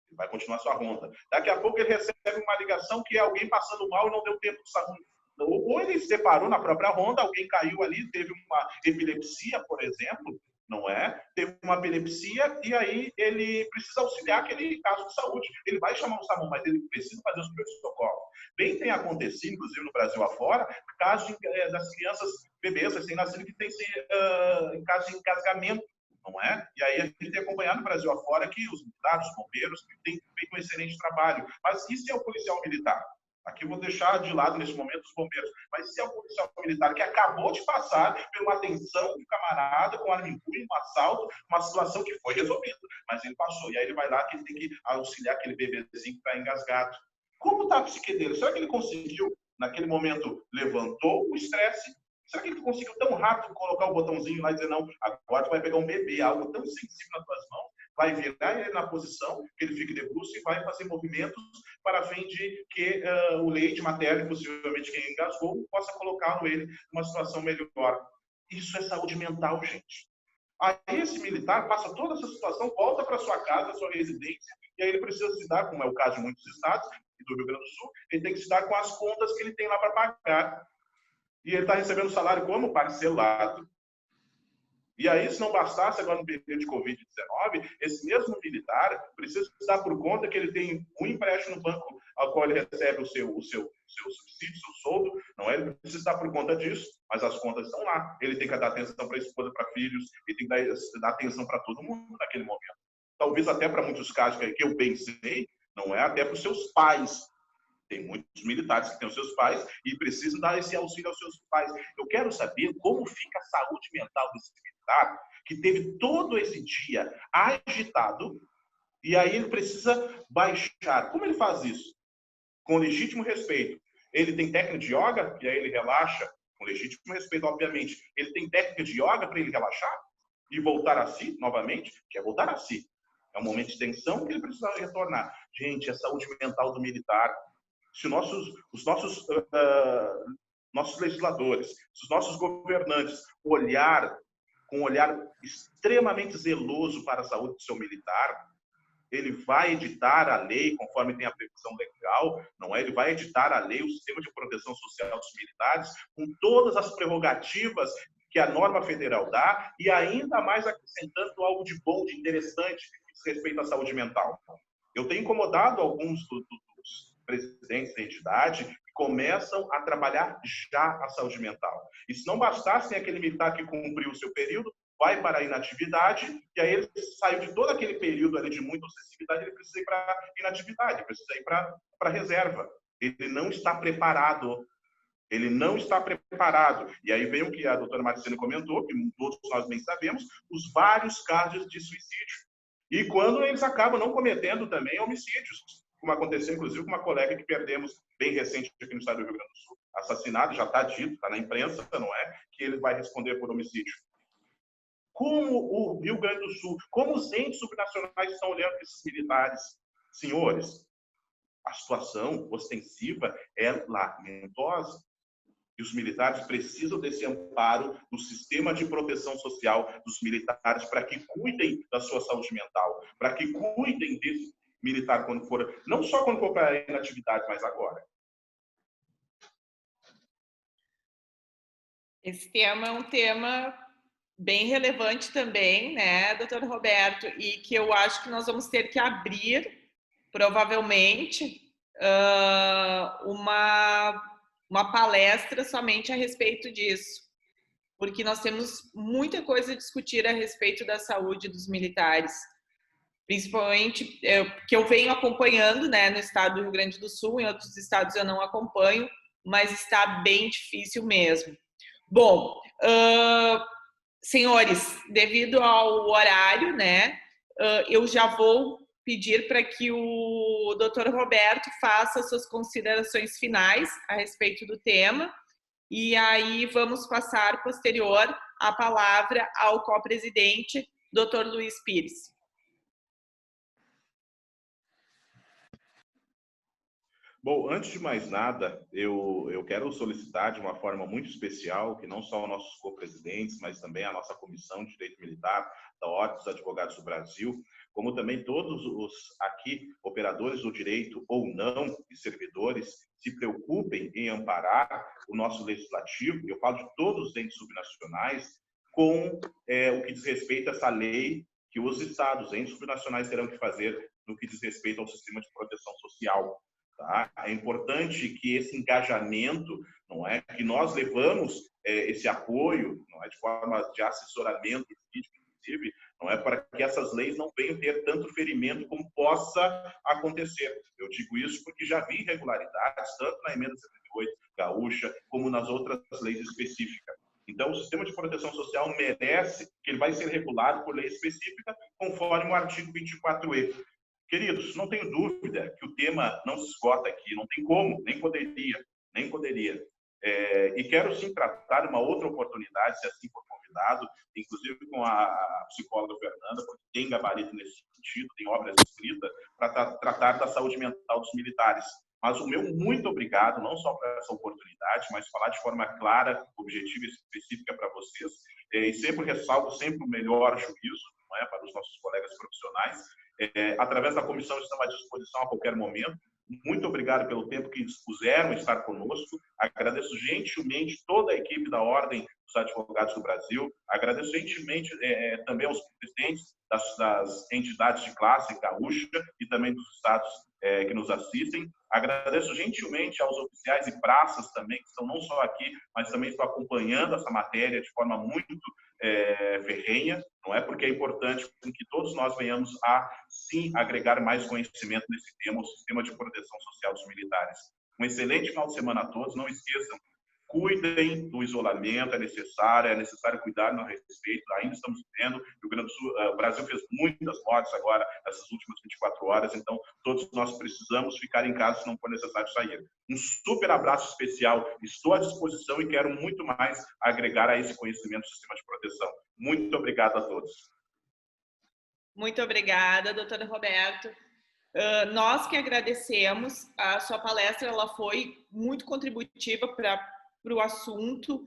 Ele vai continuar sua ronda. Daqui a pouco ele recebe uma ligação que é alguém passando mal e não deu tempo de sair. Ou ele se separou na própria ronda, alguém caiu ali, teve uma epilepsia, por exemplo, não é? Teve uma epilepsia e aí ele precisa auxiliar aquele caso de saúde. Ele vai chamar o SAMU, mas ele precisa fazer os primeiros socorros. Bem tem acontecido, inclusive no Brasil afora, casos das crianças bebês recém-nascidos que têm em caso de engasgamento, não é? E aí a gente tem acompanhado no Brasil afora que os militares, os bombeiros, têm feito um excelente trabalho. Mas e se é o policial militar? Aqui eu vou deixar de lado nesse momento os bombeiros. Mas se é o policial militar que acabou de passar por uma tensão de camarada com arma em punho, um assalto, uma situação que foi resolvida, mas ele passou. E aí ele vai lá que ele tem que auxiliar aquele bebezinho que está engasgado. Como está a psique dele? Será que ele conseguiu, naquele momento, levantou o estresse? Será que ele conseguiu tão rápido colocar o botãozinho lá e dizer, não, agora tu vai pegar um bebê, algo tão sensível nas tuas mãos, vai virar ele na posição, que ele fique de bruço e vai fazer movimentos para fim de que o leite materno, possivelmente quem engasgou, possa colocá-lo ele numa situação melhor. Isso é saúde mental, gente. Aí esse militar passa toda essa situação, volta para sua casa, sua residência, e aí ele precisa se dar, como é o caso de muitos estados, e do Rio Grande do Sul, ele tem que se dar com as contas que ele tem lá para pagar. E ele está recebendo salário como? Parcelado. E aí, se não bastasse agora no período de Covid-19, esse mesmo militar precisa se dar por conta que ele tem um empréstimo no banco ao qual ele recebe o seu subsídio, seu soldo, não é? Ele precisa dar por conta disso, mas as contas estão lá. Ele tem que dar atenção para a esposa, para filhos, ele tem que dar atenção para todo mundo naquele momento. Talvez até para muitos casos que eu pensei, não é? Até para os seus pais. Tem muitos militares que têm os seus pais e precisam dar esse auxílio aos seus pais. Eu quero saber como fica a saúde mental desse militar que teve todo esse dia agitado e aí ele precisa baixar. Como ele faz isso? Com legítimo respeito. Ele tem técnica de yoga e aí ele relaxa. Com legítimo respeito, obviamente. Ele tem técnica de yoga para ele relaxar e voltar a si novamente, que é voltar a si. É um momento de tensão que ele precisa retornar. Gente, a saúde mental do militar. Se os nossos legisladores, se os nossos governantes com um olhar extremamente zeloso para a saúde do seu militar, ele vai editar a lei conforme tem a previsão legal, não é? Ele vai editar a lei, o sistema de proteção social dos militares, com todas as prerrogativas que a norma federal dá e ainda mais acrescentando algo de bom, de interessante, que diz respeito à saúde mental. Eu tenho incomodado alguns dos presidentes da entidade que começam a trabalhar já a saúde mental. E se não bastasse aquele militar que cumpriu o seu período, vai para a inatividade, e aí ele saiu de todo aquele período ali de muita acessibilidade, ele precisa ir para a inatividade, precisa ir para a reserva. Ele não está preparado. Ele não está preparado. E aí vem o que a doutora Maricena comentou, que todos nós bem sabemos, os vários casos de suicídio. E quando eles acabam não cometendo também homicídios, como aconteceu, inclusive, com uma colega que perdemos bem recente aqui no estado do Rio Grande do Sul. Assassinado, já está dito, está na imprensa, não é? Que ele vai responder por homicídio. Como o Rio Grande do Sul, como os entes subnacionais estão olhando para esses militares? Senhores, a situação ostensiva é lamentosa. E os militares precisam desse amparo do sistema de proteção social dos militares para que cuidem da sua saúde mental, para que cuidem desse militar quando for, não só quando for para a inatividade, mas agora. Esse tema é um tema bem relevante também, né, doutor Roberto, e que eu acho que nós vamos ter que abrir, provavelmente, uma palestra somente a respeito disso, porque nós temos muita coisa a discutir a respeito da saúde dos militares, principalmente que eu venho acompanhando, né, no estado do Rio Grande do Sul, em outros estados eu não acompanho, mas está bem difícil mesmo. Bom, senhores, devido ao horário, né, eu já vou pedir para que o Dr. Roberto faça suas considerações finais a respeito do tema, e aí vamos passar posterior a palavra ao co-presidente, Dr. Luiz Pires. Bom, antes de mais nada, eu quero solicitar de uma forma muito especial que não só os nossos co-presidentes, mas também a nossa Comissão de Direito Militar da Ordem dos Advogados do Brasil, como também todos os aqui operadores do direito ou não e servidores, se preocupem em amparar o nosso legislativo, eu falo de todos os entes subnacionais, com o que diz respeito a essa lei que os estados, entes subnacionais, terão que fazer no que diz respeito ao sistema de proteção social. Tá? É importante que esse engajamento, não é, que nós levamos esse apoio, não é, de forma de assessoramento jurídico, inclusive, não é, para que essas leis não venham ter tanto ferimento como possa acontecer. Eu digo isso porque já vi irregularidades, tanto na emenda 78 gaúcha, como nas outras leis específicas. Então, o sistema de proteção social merece que ele vai ser regulado por lei específica, conforme o artigo 24E. Queridos, não tenho dúvida que o tema não se esgota aqui, não tem como, nem poderia. E quero sim tratar uma outra oportunidade, se assim for convidado, inclusive com a psicóloga Fernanda, porque tem gabarito nesse sentido, tem obras escritas, para tratar da saúde mental dos militares. Mas o meu muito obrigado, não só por essa oportunidade, mas falar de forma clara, objetiva e específica para vocês. E sempre ressalvo sempre o melhor juízo, não é, para os nossos colegas profissionais. Através da comissão estamos à disposição a qualquer momento. Muito obrigado pelo tempo que dispuseram estar conosco. Agradeço gentilmente toda a equipe da Ordem dos Advogados do Brasil. Agradeço gentilmente também aos presidentes das entidades de classe gaúcha e também dos estados que nos assistem. Agradeço gentilmente aos oficiais e praças também, que estão não só aqui, mas também estão acompanhando essa matéria de forma muito ferrenha, não é? Porque é importante que todos nós venhamos a, sim, agregar mais conhecimento nesse tema, o sistema de proteção social dos militares. Um excelente final de semana a todos. Não esqueçam, cuidem do isolamento, é necessário cuidar no respeito. Ainda estamos vivendo, o Brasil fez muitas mortes agora, nessas últimas 24 horas, então todos nós precisamos ficar em casa se não for necessário sair. Um super abraço especial, estou à disposição e quero muito mais agregar a esse conhecimento do sistema de proteção. Muito obrigado a todos. Muito obrigada, doutora Roberto. Nós que agradecemos, a sua palestra ela foi muito contributiva para o assunto.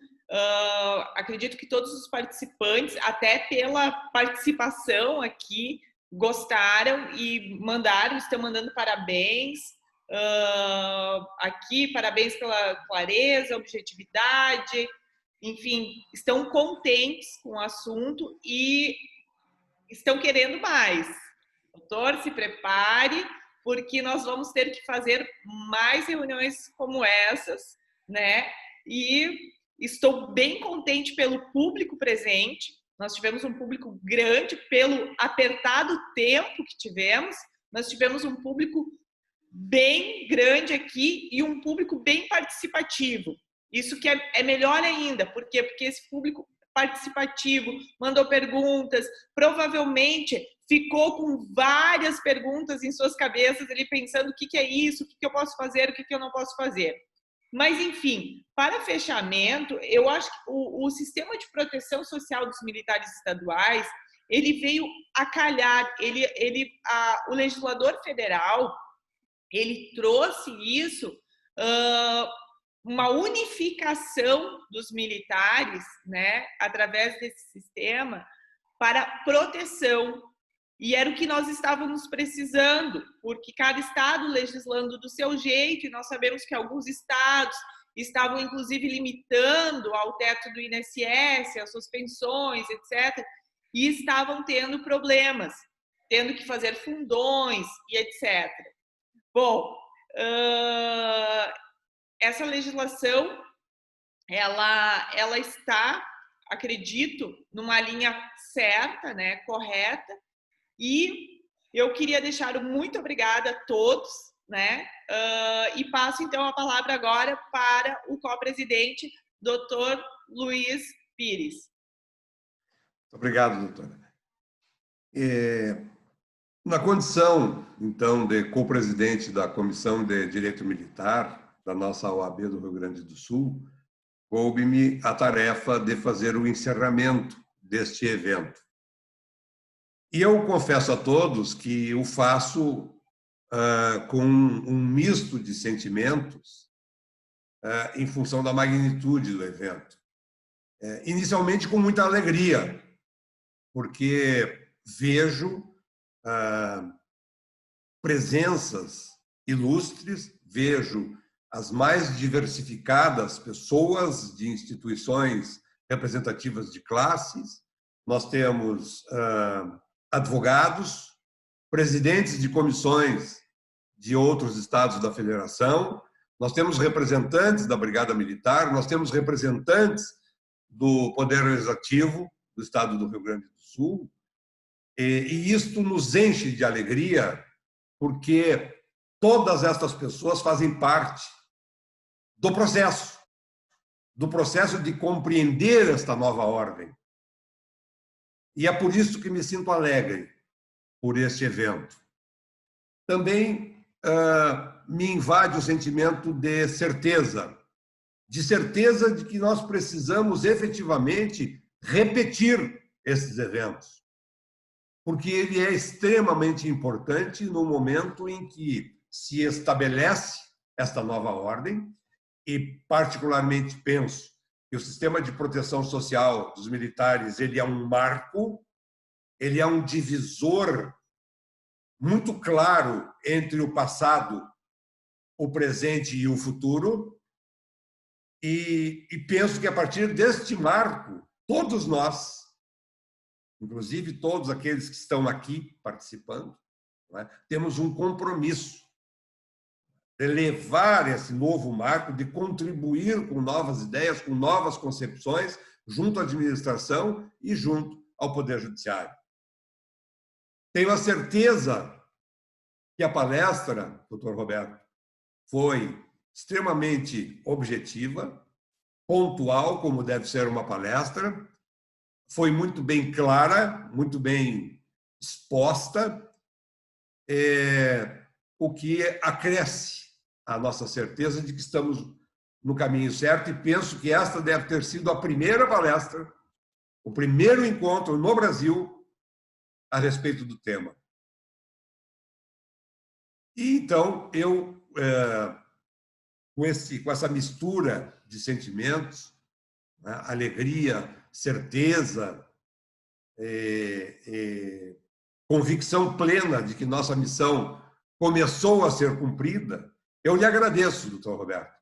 Acredito que todos os participantes, até pela participação aqui, gostaram e estão mandando parabéns. Aqui, parabéns pela clareza, objetividade, enfim, estão contentes com o assunto e estão querendo mais. Doutor, se prepare, porque nós vamos ter que fazer mais reuniões como essas, né? E estou bem contente pelo público presente. Nós tivemos um público grande, pelo apertado tempo que tivemos. Nós tivemos um público bem grande aqui e um público bem participativo. Isso que é melhor ainda. Por quê? Porque esse público participativo mandou perguntas, provavelmente ficou com várias perguntas em suas cabeças, ele pensando o que é isso, o que eu posso fazer, o que eu não posso fazer. Mas, enfim, para fechamento, eu acho que o sistema de proteção social dos militares estaduais, ele veio a calhar, o legislador federal, ele trouxe isso uma unificação dos militares, né, através desse sistema, para proteção. E era o que nós estávamos precisando, porque cada estado legislando do seu jeito, e nós sabemos que alguns estados estavam, inclusive, limitando ao teto do INSS, as suspensões, etc., e estavam tendo problemas, tendo que fazer fundões e etc. Bom, essa legislação, ela está, acredito, numa linha certa, né, correta, e eu queria deixar muito obrigada a todos, né, e passo então a palavra agora para o co-presidente, Dr. Luiz Pires. Obrigado, doutora. Na condição, então, de co-presidente da Comissão de Direito Militar da nossa OAB do Rio Grande do Sul, coube-me a tarefa de fazer o encerramento deste evento. E eu confesso a todos que o faço com um misto de sentimentos em função da magnitude do evento. Inicialmente com muita alegria, porque vejo presenças ilustres, vejo as mais diversificadas pessoas de instituições representativas de classes. Nós temos advogados, presidentes de comissões de outros estados da federação, nós temos representantes da Brigada Militar, nós temos representantes do Poder Legislativo do estado do Rio Grande do Sul, e isto nos enche de alegria, porque todas estas pessoas fazem parte do processo de compreender esta nova ordem. E é por isso que me sinto alegre por este evento. Também me invade o sentimento de certeza de que nós precisamos efetivamente repetir esses eventos, porque ele é extremamente importante no momento em que se estabelece esta nova ordem, e particularmente penso que o sistema de proteção social dos militares ele é um marco, ele é um divisor muito claro entre o passado, o presente e o futuro, e penso que a partir deste marco, todos nós, inclusive todos aqueles que estão aqui participando, não é, temos um compromisso de levar esse novo marco, de contribuir com novas ideias, com novas concepções, junto à administração e junto ao Poder Judiciário. Tenho a certeza que a palestra, doutor Roberto, foi extremamente objetiva, pontual, como deve ser uma palestra, foi muito bem clara, muito bem exposta, o que acresce a nossa certeza de que estamos no caminho certo, e penso que esta deve ter sido a primeira palestra, o primeiro encontro no Brasil a respeito do tema. E então, eu, com essa mistura de sentimentos, né, alegria, certeza, convicção plena de que nossa missão começou a ser cumprida, eu lhe agradeço, doutor Roberto,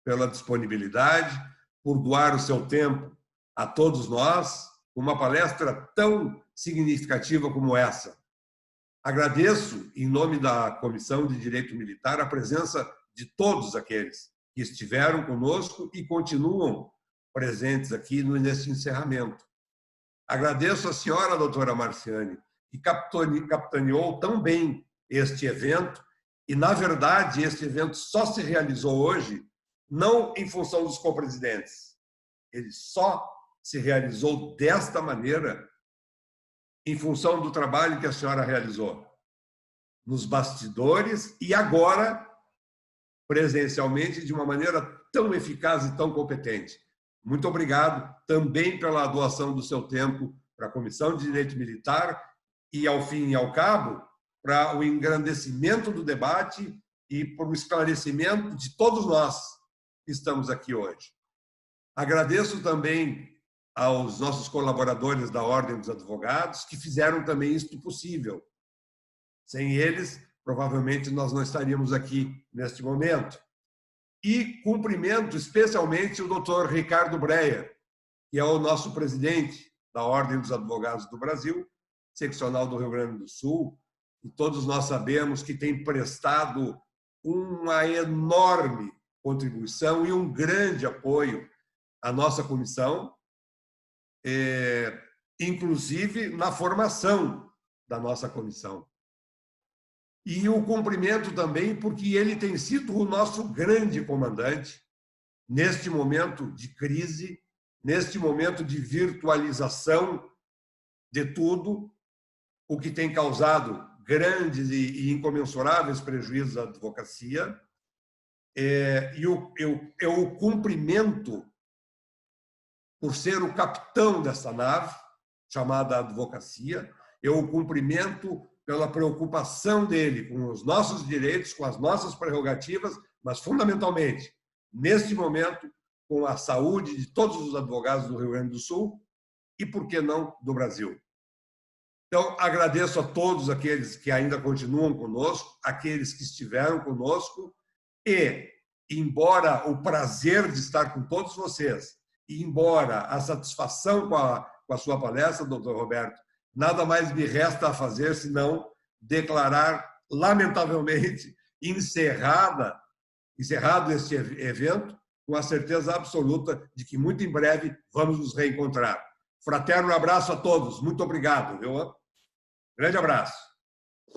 pela disponibilidade, por doar o seu tempo a todos nós, uma palestra tão significativa como essa. Agradeço, em nome da Comissão de Direito Militar, a presença de todos aqueles que estiveram conosco e continuam presentes aqui nesse encerramento. Agradeço à senhora, doutora Marciane, que capitaneou tão bem este evento, e, na verdade, este evento só se realizou hoje não em função dos co-presidentes. Ele só se realizou desta maneira em função do trabalho que a senhora realizou nos bastidores e agora, presencialmente, de uma maneira tão eficaz e tão competente. Muito obrigado também pela doação do seu tempo para a Comissão de Direito Militar e, ao fim e ao cabo, para o engrandecimento do debate e para o esclarecimento de todos nós estamos aqui hoje. Agradeço também aos nossos colaboradores da Ordem dos Advogados, que fizeram também isto possível. Sem eles, provavelmente, nós não estaríamos aqui neste momento. E cumprimento especialmente o doutor Ricardo Breyer, que é o nosso presidente da Ordem dos Advogados do Brasil, seccional do Rio Grande do Sul, e todos nós sabemos que tem prestado uma enorme contribuição e um grande apoio à nossa comissão, inclusive na formação da nossa comissão. E o cumprimento também porque ele tem sido o nosso grande comandante neste momento de crise, neste momento de virtualização de tudo, o que tem causado grandes e incomensuráveis prejuízos à advocacia. Eu o cumprimento por ser o capitão dessa nave, chamada advocacia. Eu o cumprimento pela preocupação dele com os nossos direitos, com as nossas prerrogativas, mas, fundamentalmente, neste momento, com a saúde de todos os advogados do Rio Grande do Sul e, por que não, do Brasil. Então, agradeço a todos aqueles que ainda continuam conosco, aqueles que estiveram conosco e, embora o prazer de estar com todos vocês, e embora a satisfação com a sua palestra, doutor Roberto, nada mais me resta a fazer senão declarar, lamentavelmente, encerrado este evento, com a certeza absoluta de que muito em breve vamos nos reencontrar. Fraterno abraço a todos. Muito obrigado. Grande abraço.